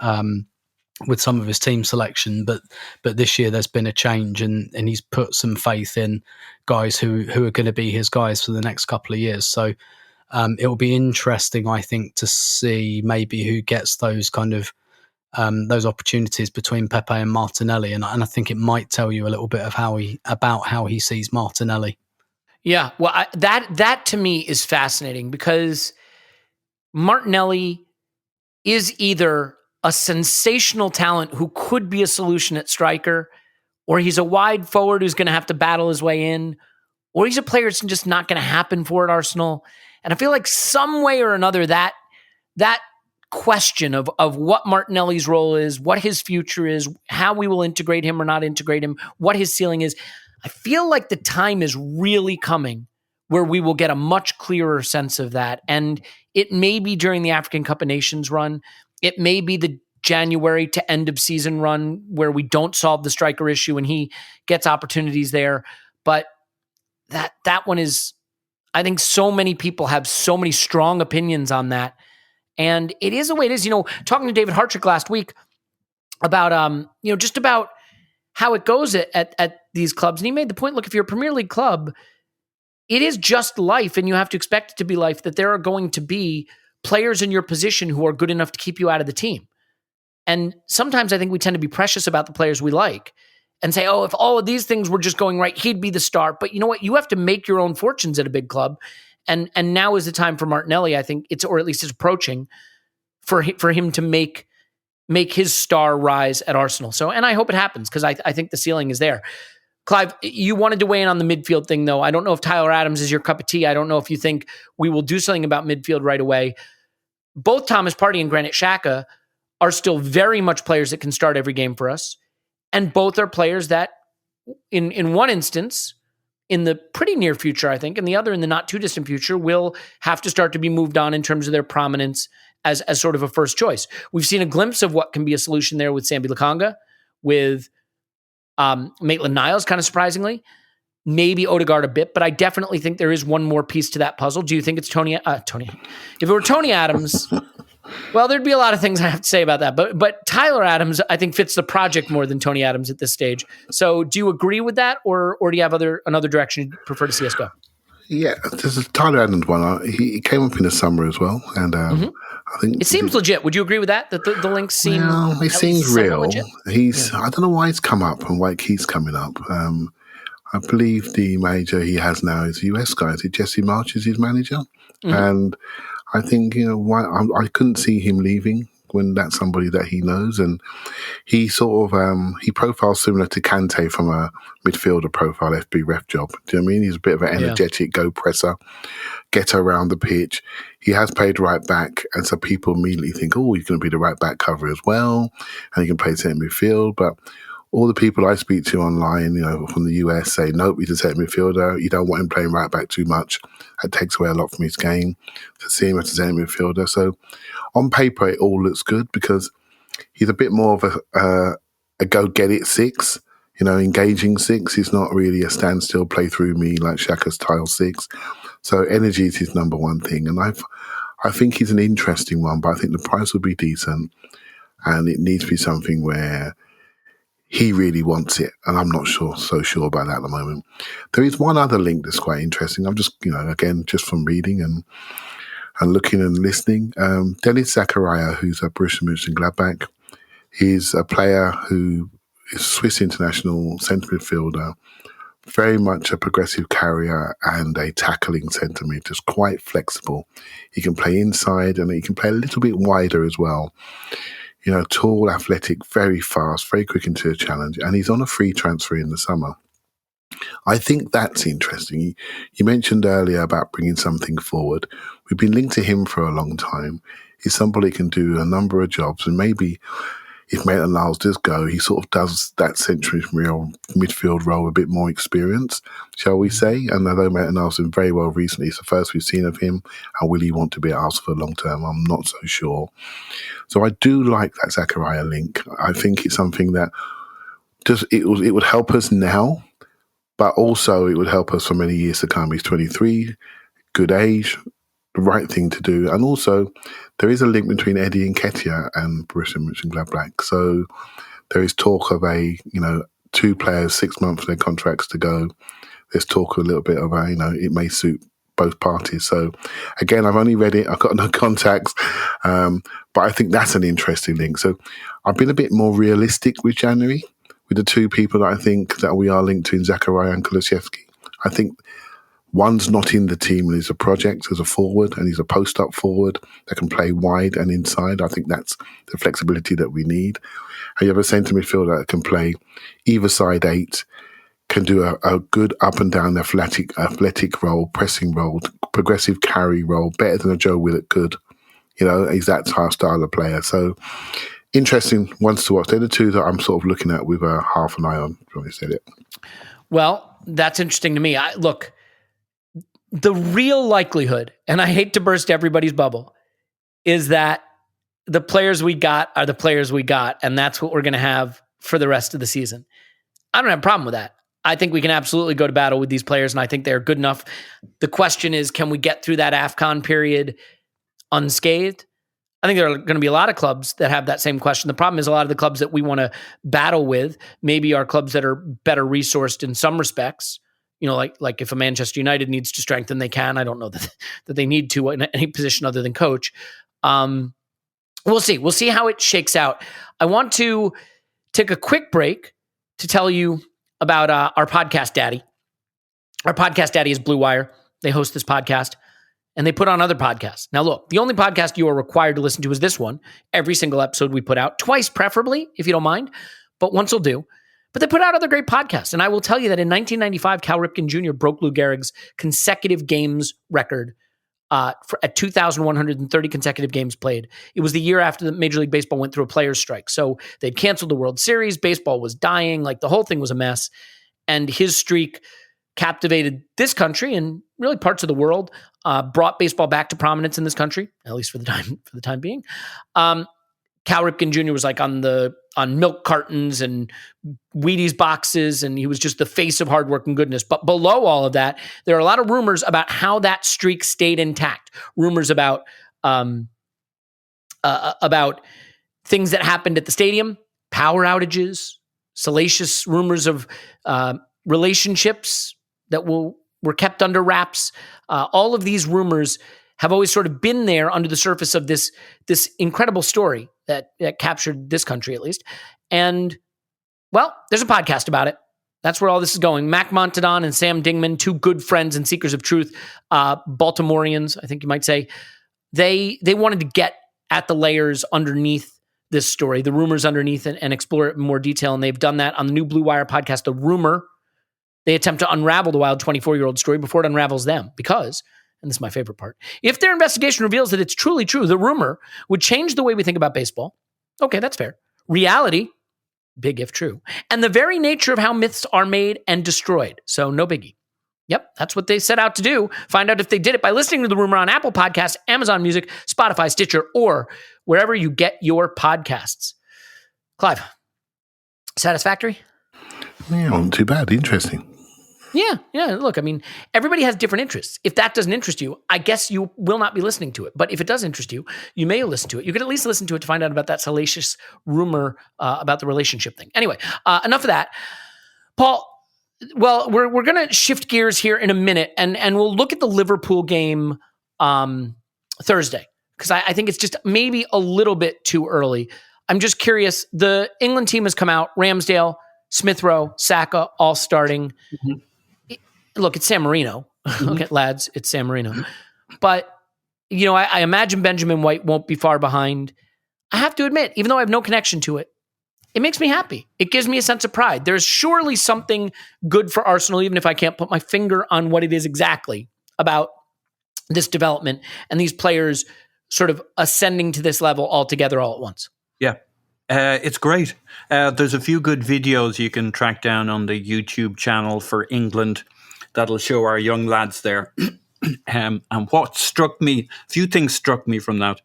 with some of his team selection, but this year there's been a change and he's put some faith in guys who are going to be his guys for the next couple of years. So it will be interesting, I think, to see maybe who gets those kind of those opportunities between Pepe and Martinelli, and I think it might tell you a little bit of how he sees Martinelli. Yeah, well, that to me is fascinating because Martinelli is either a sensational talent who could be a solution at striker, or he's a wide forward who's going to have to battle his way in, or he's a player that's just not going to happen for at Arsenal. And I feel like some way or another that question of what Martinelli's role is, what his future is, how we will integrate him or not integrate him, what his ceiling is, I feel like the time is really coming where we will get a much clearer sense of that. And it may be during the African Cup of Nations run. It may be the January to end of season run where we don't solve the striker issue and he gets opportunities there. But that one is, I think so many people have so many strong opinions on that. And it is the way it is. Talking to David Hartrick last week about, just about how it goes at these clubs. And he made the point, look, if you're a Premier League club, it is just life, and you have to expect it to be life, that there are going to be players in your position who are good enough to keep you out of the team. And sometimes I think we tend to be precious about the players we like and say, oh, if all of these things were just going right, he'd be the star. But you know what? You have to make your own fortunes at a big club. And now is the time for Martinelli, I think, or at least it's approaching, for him to make his star rise at Arsenal. So, and I hope it happens because I think the ceiling is there. Clive, you wanted to weigh in on the midfield thing, though. I don't know if Tyler Adams is your cup of tea. I don't know if you think we will do something about midfield right away. Both Thomas Partey and Granit Xhaka are still very much players that can start every game for us. And both are players that, in one instance, in the pretty near future, I think, and the other in the not too distant future, will have to start to be moved on in terms of their prominence as sort of a first choice. We've seen a glimpse of what can be a solution there with Sambi Lokonga, with Maitland-Niles, kind of surprisingly, maybe Odegaard a bit, but I definitely think there is one more piece to that puzzle. Do you think it's Tony? If it were Tony Adams, well, there'd be a lot of things I have to say about that. But Tyler Adams, I think, fits the project more than Tony Adams at this stage. So do you agree with that, or do you have another direction you'd prefer to see us go? Yeah, there's a Tyler Adams one. He came up in the summer as well, and I think it seems legit. Would you agree with that? That the links seem? Well, it seems real. Legit? I don't know why he's come up and why it keeps coming up. I believe the manager he has now is a US guy. Is it Jesse March is his manager? Mm-hmm. And I think why I couldn't see him leaving when that's somebody that he knows, and he sort of he profiles similar to Kante from a midfielder profile FB ref job. Do you know what I mean? He's a bit of an energetic go presser, getter around the pitch. He has played right back, and so people immediately think, oh, he's going to be the right back cover as well, and he can play centre midfield. But all the people I speak to online, from the US, say, nope, he's a centre midfielder. You don't want him playing right back too much. That takes away a lot from his game to see him as a centre midfielder. So on paper, it all looks good because he's a bit more of a go-get-it six, engaging six. He's not really a standstill, play through me like Xhaka's style six. So energy is his number one thing. And I think he's an interesting one, but I think the price will be decent. and it needs to be something where he really wants it, and I'm not so sure about that at the moment. There is one other link that's quite interesting. I'm just, again, just from reading and looking and listening. Dennis Zakaria, who's a Borussia Mönchengladbach, he's a player who is Swiss international centre midfielder, very much a progressive carrier and a tackling centre mid, just quite flexible. He can play inside and he can play a little bit wider as well. Tall, athletic, very fast, very quick into a challenge, and he's on a free transfer in the summer. I think that's interesting. You mentioned earlier about bringing something forward. We've been linked to him for a long time. He's somebody who can do a number of jobs, and maybe if Maitland-Niles does go, he sort of does that central midfield role a bit more experience, shall we say. And although Maitland-Niles did very well recently, it's the first we've seen of him, and will he want to be at Arsenal for long term? I'm not so sure. So I do like that Zakaria link. I think it's something that it would help us now, but also it would help us for many years to come. He's 23, good age, the right thing to do. And also there is a link between Eddie and Nketiah and Borussia Mönchengladbach. So there is talk of two players, 6 months of their contracts to go. There's talk a little bit of it may suit both parties. So again, I've only read it. I've got no contacts, but I think that's an interesting link. So I've been a bit more realistic with January, with the two people that I think that we are linked to in Zakaria and Kulusevski. I think one's not in the team and is a project as a forward, and he's a post-up forward that can play wide and inside. I think that's the flexibility that we need. And you have a centre midfielder that can play either side 8, can do a good up and down athletic role, pressing role, progressive carry role, better than a Joe Willett could. He's that style of player. So interesting ones to watch. They're the two that I'm sort of looking at with half an eye on, if you want to say it. Well, that's interesting to me. Look, the real likelihood, and I hate to burst everybody's bubble, is that the players we got are the players we got, and that's what we're going to have for the rest of the season. I don't have a problem with that. I think we can absolutely go to battle with these players, and I think they're good enough. The question is, can we get through that AFCON period unscathed? I think there are going to be a lot of clubs that have that same question. The problem is a lot of the clubs that we want to battle with maybe are clubs that are better resourced in some respects. Like if a Manchester United needs to strengthen, they can. I don't know that they need to in any position other than coach. We'll see. We'll see how it shakes out. I want to take a quick break to tell you about our podcast daddy. Our podcast daddy is Blue Wire. They host this podcast, and they put on other podcasts. Now, look, the only podcast you are required to listen to is this one. Every single episode we put out, twice preferably, if you don't mind, but once will do. But they put out other great podcasts, and I will tell you that in 1995, Cal Ripken Jr. broke Lou Gehrig's consecutive games record at 2,130 consecutive games played. It was the year after the Major League Baseball went through a players' strike. So they'd canceled the World Series. Baseball was dying. The whole thing was a mess. And his streak captivated this country and really parts of the world, brought baseball back to prominence in this country, at least for the time being. Cal Ripken Jr. was on milk cartons and Wheaties boxes, and he was just the face of hard work and goodness. But below all of that, there are a lot of rumors about how that streak stayed intact. Rumors about things that happened at the stadium, power outages, salacious rumors of relationships that were kept under wraps. All of these rumors have always sort of been there under the surface of this incredible story that captured this country, at least. And, well, there's a podcast about it. That's where all this is going. Mac Montadon and Sam Dingman, two good friends and seekers of truth, Baltimoreans, I think you might say, they wanted to get at the layers underneath this story, the rumors underneath it, and explore it in more detail. And they've done that on the new Blue Wire podcast, The Rumor. They attempt to unravel the wild 24-year-old story before it unravels them because, and this is my favorite part, if their investigation reveals that it's truly true, the rumor would change the way we think about baseball. Okay, that's fair. Reality, big if true, and the very nature of how myths are made and destroyed. So no biggie. Yep, that's what they set out to do. Find out if they did it by listening to The Rumor on Apple Podcasts, Amazon Music, Spotify, Stitcher, or wherever you get your podcasts. Clive, satisfactory? Yeah, not too bad. Interesting. Yeah. Look, I mean, everybody has different interests. If that doesn't interest you, I guess you will not be listening to it. But if it does interest you, you may listen to it. You could at least listen to it to find out about that salacious rumor about the relationship thing. Anyway, enough of that. Paul, well, we're going to shift gears here in a minute, and we'll look at the Liverpool game Thursday, because I think it's just maybe a little bit too early. I'm just curious. The England team has come out. Ramsdale, Smith Rowe, Saka, all starting. Mm-hmm. Look, it's San Marino. Okay, lads, it's San Marino. But, I imagine Benjamin White won't be far behind. I have to admit, even though I have no connection to it, it makes me happy. It gives me a sense of pride. There's surely something good for Arsenal, even if I can't put my finger on what it is exactly about this development and these players sort of ascending to this level all together all at once. Yeah. It's great. There's a few good videos you can track down on the YouTube channel for England that'll show our young lads there. And what struck me, a few things struck me from that.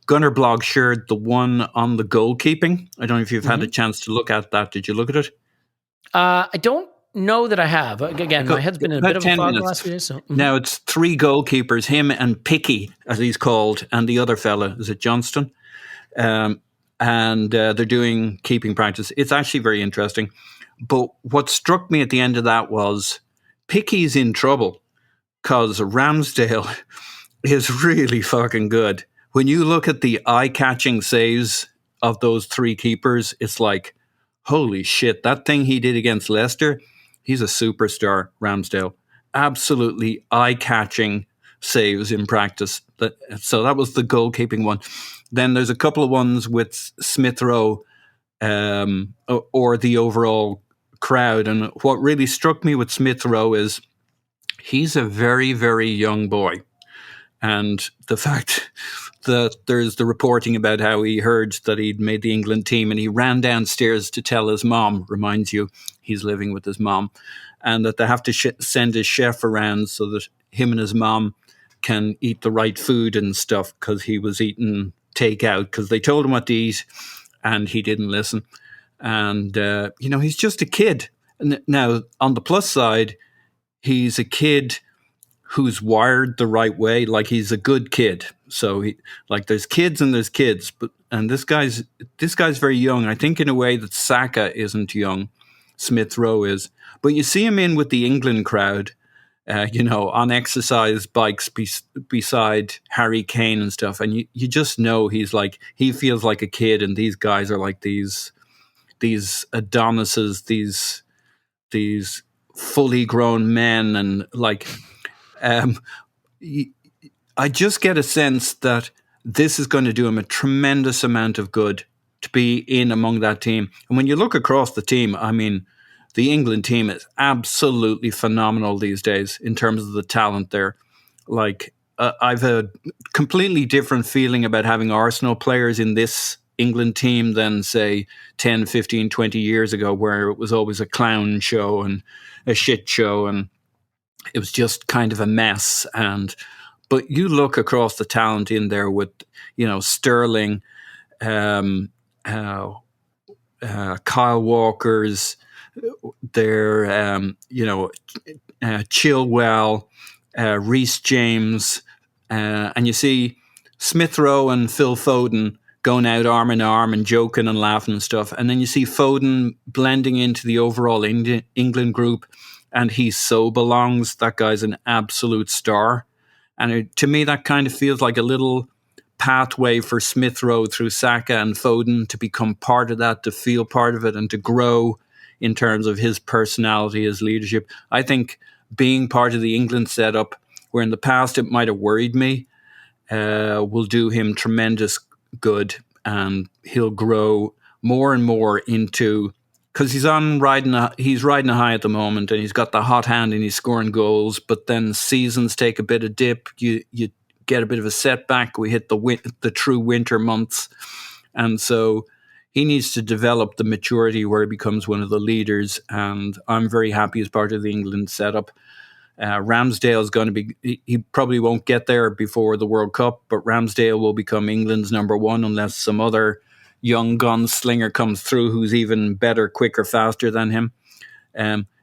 Gunner Blog shared the one on the goalkeeping. I don't know if you've had a chance to look at that. Did you look at it? I don't know that I have. Again, my head's been in a bit of a fog the last few days. So. Now it's 3 goalkeepers, him and Picky, as he's called, and the other fella, is it Johnston? And they're doing keeping practice. It's actually very interesting. But what struck me at the end of that was Picky's in trouble because Ramsdale is really fucking good. When you look at the eye-catching saves of those 3 keepers, it's like, holy shit, that thing he did against Leicester, he's a superstar, Ramsdale. Absolutely eye-catching saves in practice. So that was the goalkeeping one. Then there's a couple of ones with Smith Rowe or the overall crowd. And what really struck me with Smith Rowe is he's a very, very young boy. And the fact that there's the reporting about how he heard that he'd made the England team and he ran downstairs to tell his mom, reminds you he's living with his mom, and that they have to send his chef around so that him and his mom can eat the right food and stuff, because he was eating takeout because they told him what to eat and he didn't listen. And, he's just a kid. Now, on the plus side, he's a kid who's wired the right way. Like, he's a good kid. So there's kids and there's kids, and this guy's very young. I think in a way that Saka isn't young, Smith Rowe is. But you see him in with the England crowd, on exercise bikes beside Harry Kane and stuff, and you just know he feels like a kid, and these guys are like these Adonises, these fully grown men, and I just get a sense that this is going to do him a tremendous amount of good to be in among that team. And when you look across the team, I mean, the England team is absolutely phenomenal these days in terms of the talent there. I've a completely different feeling about having Arsenal players in this England team than, say, 10, 15, 20 years ago, where it was always a clown show and a shit show, and it was just kind of a mess. But you look across the talent in there with, Sterling, Kyle Walker's, their, Chilwell, Reece James, and you see Smith Rowe and Phil Foden going out arm in arm and joking and laughing and stuff. And then you see Foden blending into the overall England group, and he so belongs. That guy's an absolute star. And to me, that kind of feels like a little pathway for Smith Rowe through Saka and Foden to become part of that, to feel part of it, and to grow in terms of his personality, his leadership. I think being part of the England setup, where in the past it might have worried me, will do him tremendous good, and he'll grow more and more into, because he's riding a high at the moment, and he's got the hot hand and he's scoring goals. But then seasons take a bit of dip. You get a bit of a setback. We hit the true winter months, and so he needs to develop the maturity where he becomes one of the leaders. And I'm very happy as part of the England setup. Ramsdale is going to be, he probably won't get there before the World Cup, but Ramsdale will become England's number 1 unless some other young gunslinger comes through who's even better, quicker, faster than him.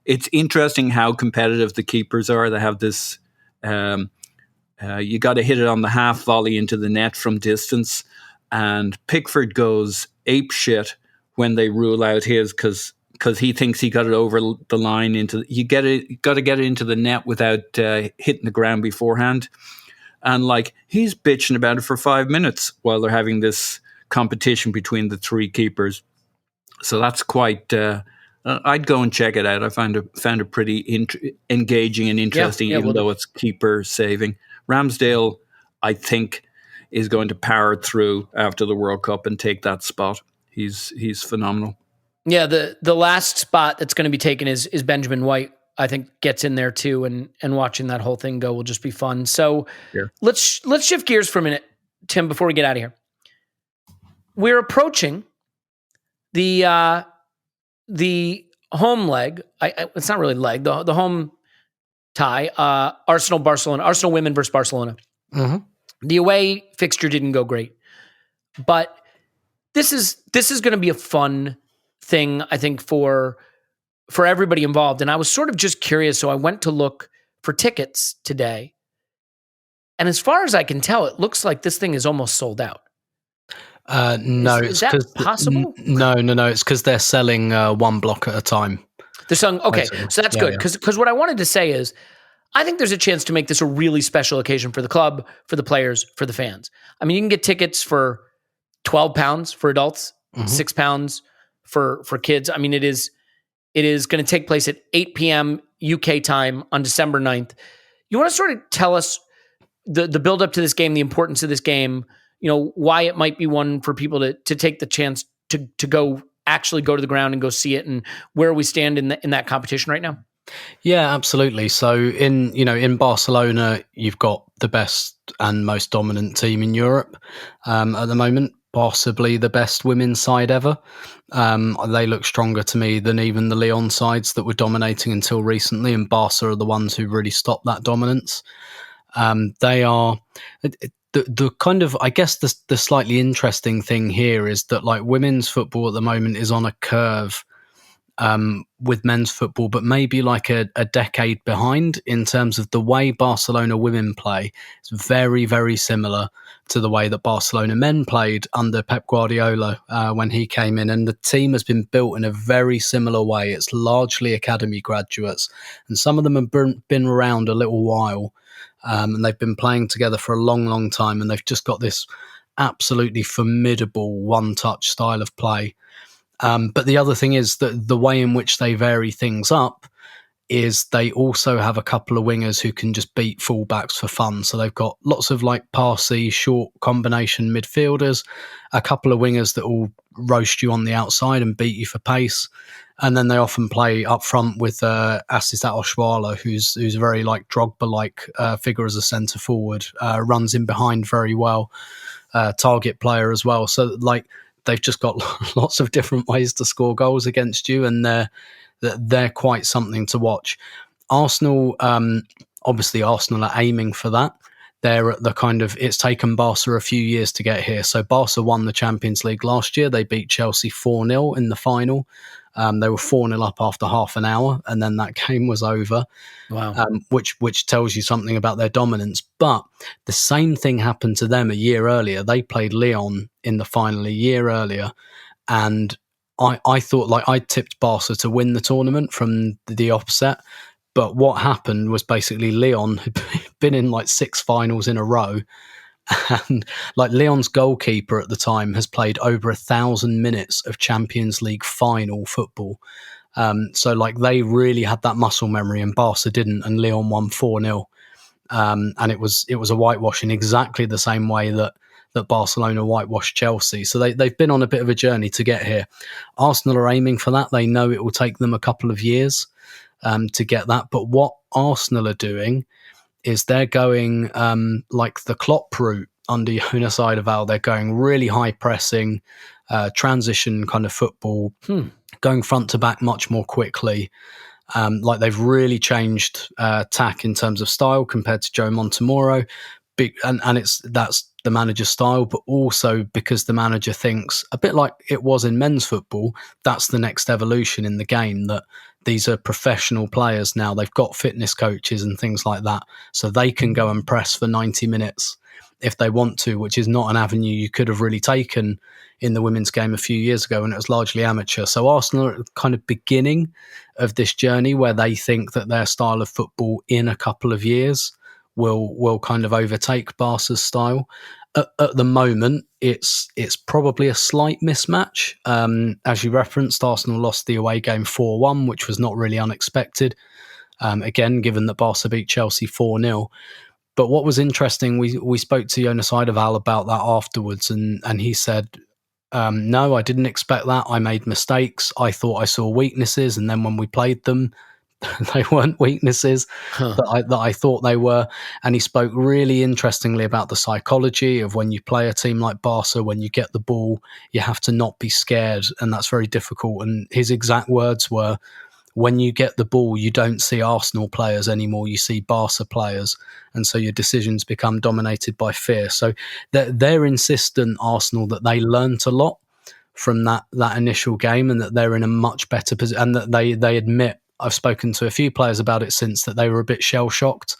it's interesting how competitive the keepers are. They have this. You got to hit it on the half volley into the net from distance, and Pickford goes ape shit when they rule out his because he thinks he got it over the line into. You got to get it into the net without hitting the ground beforehand, and like he's bitching about it for 5 minutes while they're having this competition between the three keepers. So that's quite. I'd go and check it out. I found it pretty engaging and interesting, even though it's keeper saving. Ramsdale, I think, is going to power through after the World Cup and take that spot. He's phenomenal. Yeah, the last spot that's going to be taken is Benjamin White. I think gets in there too, and watching that whole thing go will just be fun. So let's shift gears for a minute, Tim, before we get out of here. We're approaching the home leg. It's not really leg. The home tie. Arsenal women versus Barcelona. Mm-hmm. The away fixture didn't go great, but this is going to be a fun thing, I think, for everybody involved. And I was sort of just curious, so I went to look for tickets today. And as far as I can tell, it looks like this thing is almost sold out. No, is that possible? No. It's because they're selling one block at a time. They're selling. Okay, so that's good. Because what I wanted to say is, I think there's a chance to make this a really special occasion for the club, for the players, for the fans. I mean, you can get tickets for £12 for adults, £6 for kids. I mean, it is going to take place at 8 p.m. UK time on December 9th. You want to sort of tell us the build up to this game, the importance of this game, why it might be one for people to take the chance to go actually go to the ground and go see it, and where we stand in that competition right now? Yeah, absolutely. So in Barcelona, you've got the best and most dominant team in Europe at the moment, possibly the best women's side ever. They look stronger to me than even the Lyon sides that were dominating until recently, and Barca are the ones who really stopped that dominance. They are the kind of, I guess the slightly interesting thing here is that like women's football at the moment is on a curve with men's football, but maybe like a decade behind in terms of the way Barcelona women play. It's very, very similar to the way that Barcelona men played under Pep Guardiola when he came in. And the team has been built in a very similar way. It's largely academy graduates, and some of them have been around a little while, and they've been playing together for a long, long time. And they've just got this absolutely formidable one-touch style of play. But the other thing is that the way in which they vary things up is they also have a couple of wingers who can just beat fullbacks for fun. So they've got lots of like passy, short combination midfielders, a couple of wingers that will roast you on the outside and beat you for pace. And then they often play up front with Assisat Oshuala, who's a very like Drogba-like figure as a centre forward, runs in behind very well, target player as well. So like, they've just got lots of different ways to score goals against you, and they're quite something to watch. Arsenal, obviously Arsenal are aiming for that. They're at the kind of, it's taken Barca a few years to get here. So Barca won the Champions League last year. They beat Chelsea 4-0 in the final. They were 4-0 up after half an hour, and then that game was over. Wow. Which tells you something about their dominance. But the same thing happened to them a year earlier. They played Lyon in the final a year earlier, and I thought, like, I tipped Barca to win the tournament from the offset. But what happened was basically Lyon had been in like 6 finals in a row. And like Lyon's goalkeeper at the time has played over 1,000 minutes of Champions League final football. So like they really had that muscle memory, and Barca didn't, and Lyon won 4-0. And it was a whitewash in exactly the same way that Barcelona whitewashed Chelsea. So they've been on a bit of a journey to get here. Arsenal are aiming for that. They know it will take them a couple of years to get that. But what Arsenal are doing is they're going like the Klopp route under Jonas Eidevall. They're going really high pressing, transition kind of football, going front to back much more quickly. Like they've really changed tack in terms of style compared to Joe Montemurro. And that's the manager's style, but also because the manager thinks, a bit like it was in men's football, that's the next evolution in the game, that these are professional players now. They've got fitness coaches and things like that, so they can go and press for 90 minutes if they want to, which is not an avenue you could have really taken in the women's game a few years ago when it was largely amateur. So Arsenal are at the kind of beginning of this journey where they think that their style of football in a couple of years will kind of overtake Barca's style. At the moment, it's probably a slight mismatch. As you referenced, Arsenal lost the away game 4-1, which was not really unexpected. Again, given that Barca beat Chelsea 4-0. But what was interesting, we spoke to Jonas Eidevall about that afterwards, and he said, no, I didn't expect that. I made mistakes. I thought I saw weaknesses, and then when we played them, they weren't weaknesses that I thought they were. And he spoke really interestingly about the psychology of when you play a team like Barca, when you get the ball, you have to not be scared, and that's very difficult. And his exact words were, when you get the ball, you don't see Arsenal players anymore, you see Barca players. And so your decisions become dominated by fear. So they're insistent, Arsenal, that they learnt a lot from that initial game and that they're in a much better position, and that they admit, I've spoken to a few players about it since, that they were a bit shell-shocked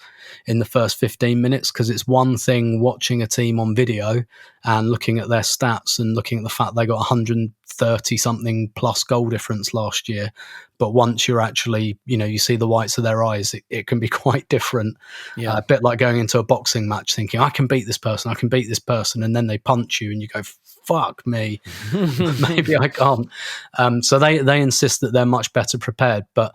in the first 15 minutes, because it's one thing watching a team on video and looking at their stats and looking at the fact they got 130-something plus goal difference last year. But once you're actually, you see the whites of their eyes, it can be quite different. Yeah. A bit like going into a boxing match thinking, I can beat this person, and then they punch you and you go, fuck me, maybe I can't. So they insist that they're much better prepared. But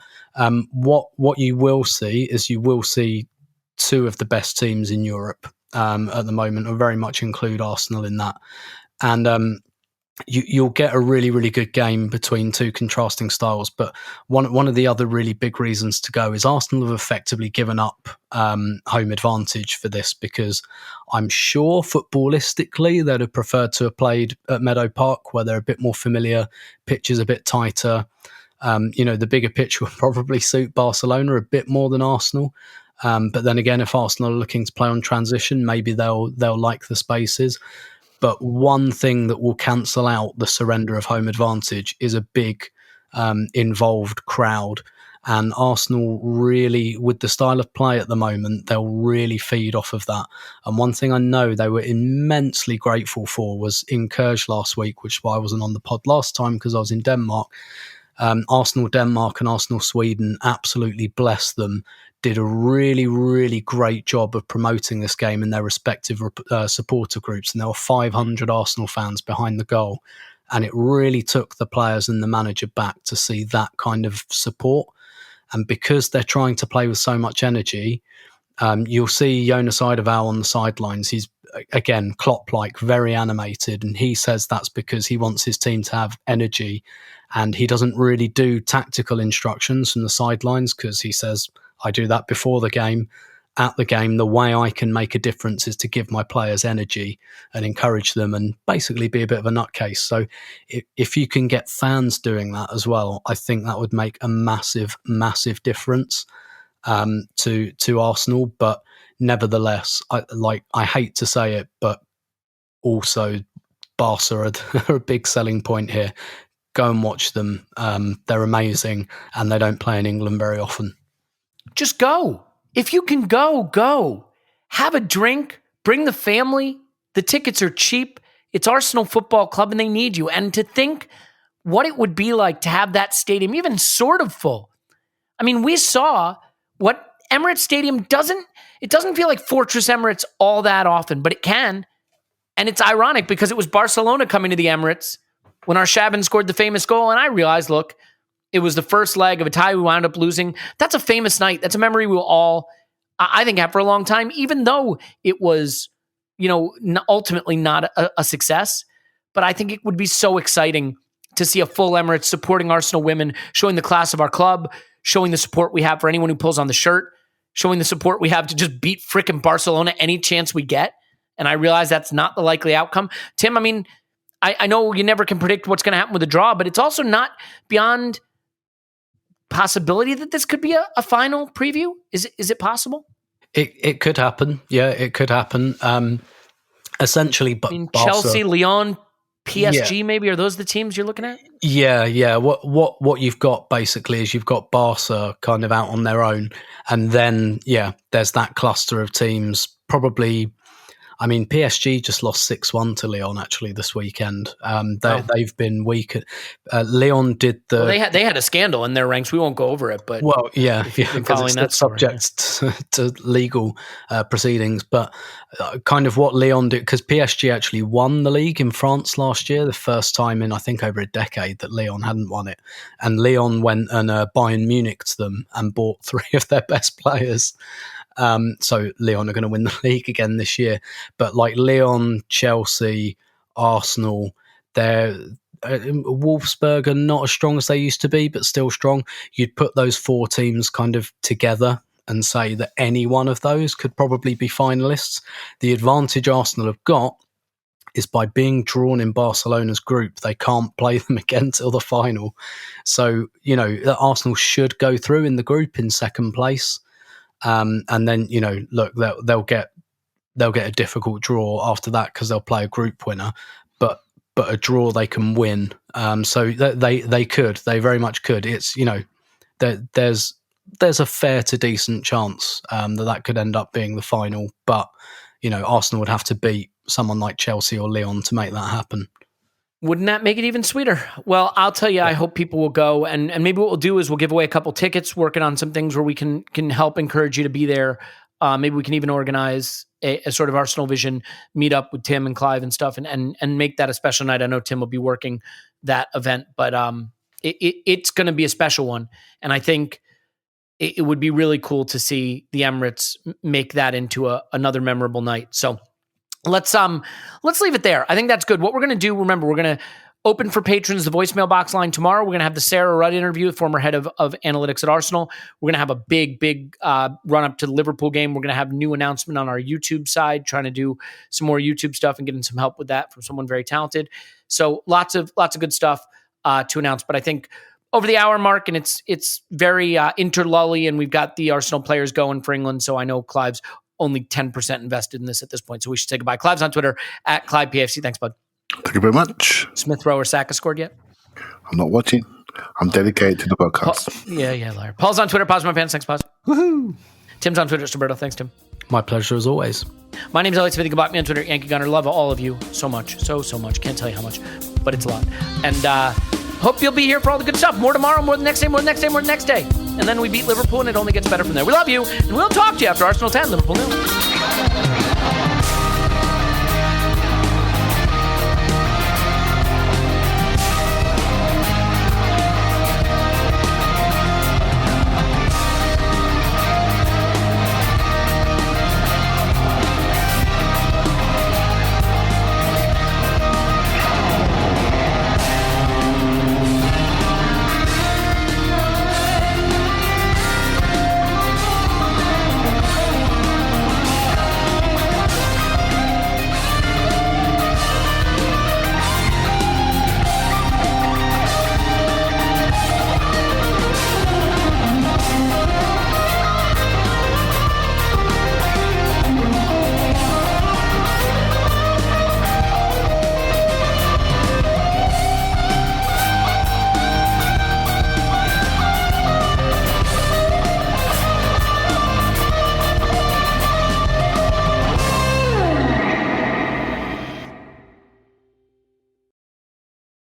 what you will see is you will see two of the best teams in Europe at the moment, or very much include Arsenal in that. And you'll get a really, really good game between two contrasting styles. But one of the other really big reasons to go is Arsenal have effectively given up home advantage for this, because I'm sure footballistically they'd have preferred to have played at Meadow Park, where they're a bit more familiar, pitch is a bit tighter. The bigger pitch will probably suit Barcelona a bit more than Arsenal. But then again, if Arsenal are looking to play on transition, maybe they'll like the spaces. But one thing that will cancel out the surrender of home advantage is a big involved crowd. And Arsenal really, with the style of play at the moment, they'll really feed off of that. And one thing I know they were immensely grateful for was in Køge last week, which is why I wasn't on the pod last time because I was in Denmark. Arsenal Denmark and Arsenal Sweden, absolutely bless them, did a really, really great job of promoting this game in their respective supporter groups. And there were 500 Arsenal fans behind the goal. And it really took the players and the manager back to see that kind of support. And because they're trying to play with so much energy, you'll see Jonas Eidevall on the sidelines. He's, again, Klopp-like, very animated. And he says that's because he wants his team to have energy. And he doesn't really do tactical instructions from the sidelines, because he says, I do that before the game. At the game, the way I can make a difference is to give my players energy and encourage them and basically be a bit of a nutcase. So if you can get fans doing that as well, I think that would make a massive, massive difference to Arsenal. But nevertheless, I hate to say it, but also Barca are a big selling point here. Go and watch them. They're amazing, and they don't play in England very often. Just go. If you can go. Have a drink. Bring the family. The tickets are cheap. It's Arsenal Football Club, and they need you. And to think what it would be like to have that stadium even sort of full. I mean, we saw what Emirates Stadium doesn't feel like Fortress Emirates all that often, but it can. And it's ironic because it was Barcelona coming to the Emirates when Arshavin scored the famous goal, and I realized, look, it was the first leg of a tie we wound up losing. That's a famous night. That's a memory we'll all, I think, have for a long time, even though it was, ultimately not a success. But I think it would be so exciting to see a full Emirates supporting Arsenal women, showing the class of our club, showing the support we have for anyone who pulls on the shirt, showing the support we have to just beat frickin' Barcelona any chance we get. And I realize that's not the likely outcome. Tim, I mean, I know you never can predict what's going to happen with a draw, but it's also not beyond possibility that this could be a final preview? Is it possible? It could happen. Yeah, it could happen. Essentially, but Chelsea, Lyon, PSG, maybe, are those the teams you're looking at? Yeah. What you've got basically is you've got Barca kind of out on their own, and then there's that cluster of teams. Probably, I mean, PSG just lost 6-1 to Lyon actually this weekend. They've been weak. Lyon did the. Well, they had a scandal in their ranks. We won't go over it, but because it's not subject to legal proceedings. But kind of what Lyon did, because PSG actually won the league in France last year, the first time in I think over a decade that Lyon hadn't won it, and Lyon went and Bayern Munich'd them and bought 3 of their best players. So Lyon are going to win the league again this year. But like Lyon, Chelsea, Arsenal, they're Wolfsburg are not as strong as they used to be, but still strong. You'd put those 4 teams kind of together and say that any one of those could probably be finalists. The advantage Arsenal have got is by being drawn in Barcelona's group, they can't play them again till the final. So, Arsenal should go through in the group in second place. And then, look, they'll get a difficult draw after that because they'll play a group winner, but a draw they can win. So they very much could. It's, there's a fair to decent chance that could end up being the final, but Arsenal would have to beat someone like Chelsea or Lyon to make that happen. Wouldn't that make it even sweeter? Well, I'll tell you, I hope people will go. And maybe what we'll do is we'll give away a couple tickets, working on some things where we can help encourage you to be there. Maybe we can even organize a sort of Arsenal Vision meetup with Tim and Clive and stuff and make that a special night. I know Tim will be working that event, but it's going to be a special one. And I think it would be really cool to see the Emirates make that into another memorable night. So let's leave it there. I think that's good. What we're going to do, remember, we're going to open for patrons the voicemail box line tomorrow. We're going to have the Sarah Rudd interview, former head of analytics at Arsenal. We're going to have a big run up to the Liverpool game. We're going to have a new announcement on our YouTube side, trying to do some more YouTube stuff and getting some help with that from someone very talented. So lots of good stuff to announce. But I think over the hour mark, and it's very interlully, and we've got the Arsenal players going for England. So I know Clive's only 10% invested in this at this point. So we should say goodbye. Clive's on Twitter at ClivePFC. Thanks, bud. Thank you very much. Smith Rowe or Saka scored yet? I'm not watching. I'm dedicated to the podcast. Liar. Paul's on Twitter. Pause my pants. Thanks, Pause. Woohoo. Tim's on Twitter. It's Roberto. Thanks, Tim. My pleasure as always. My name's Elliot Smith. You can block me on Twitter, Yankee Gunner. Love all of you so much. So much. Can't tell you how much, but it's a lot. And hope you'll be here for all the good stuff. More tomorrow, more the next day, more the next day, more the next day. And then we beat Liverpool, and it only gets better from there. We love you, and we'll talk to you after Arsenal 10, Liverpool 0.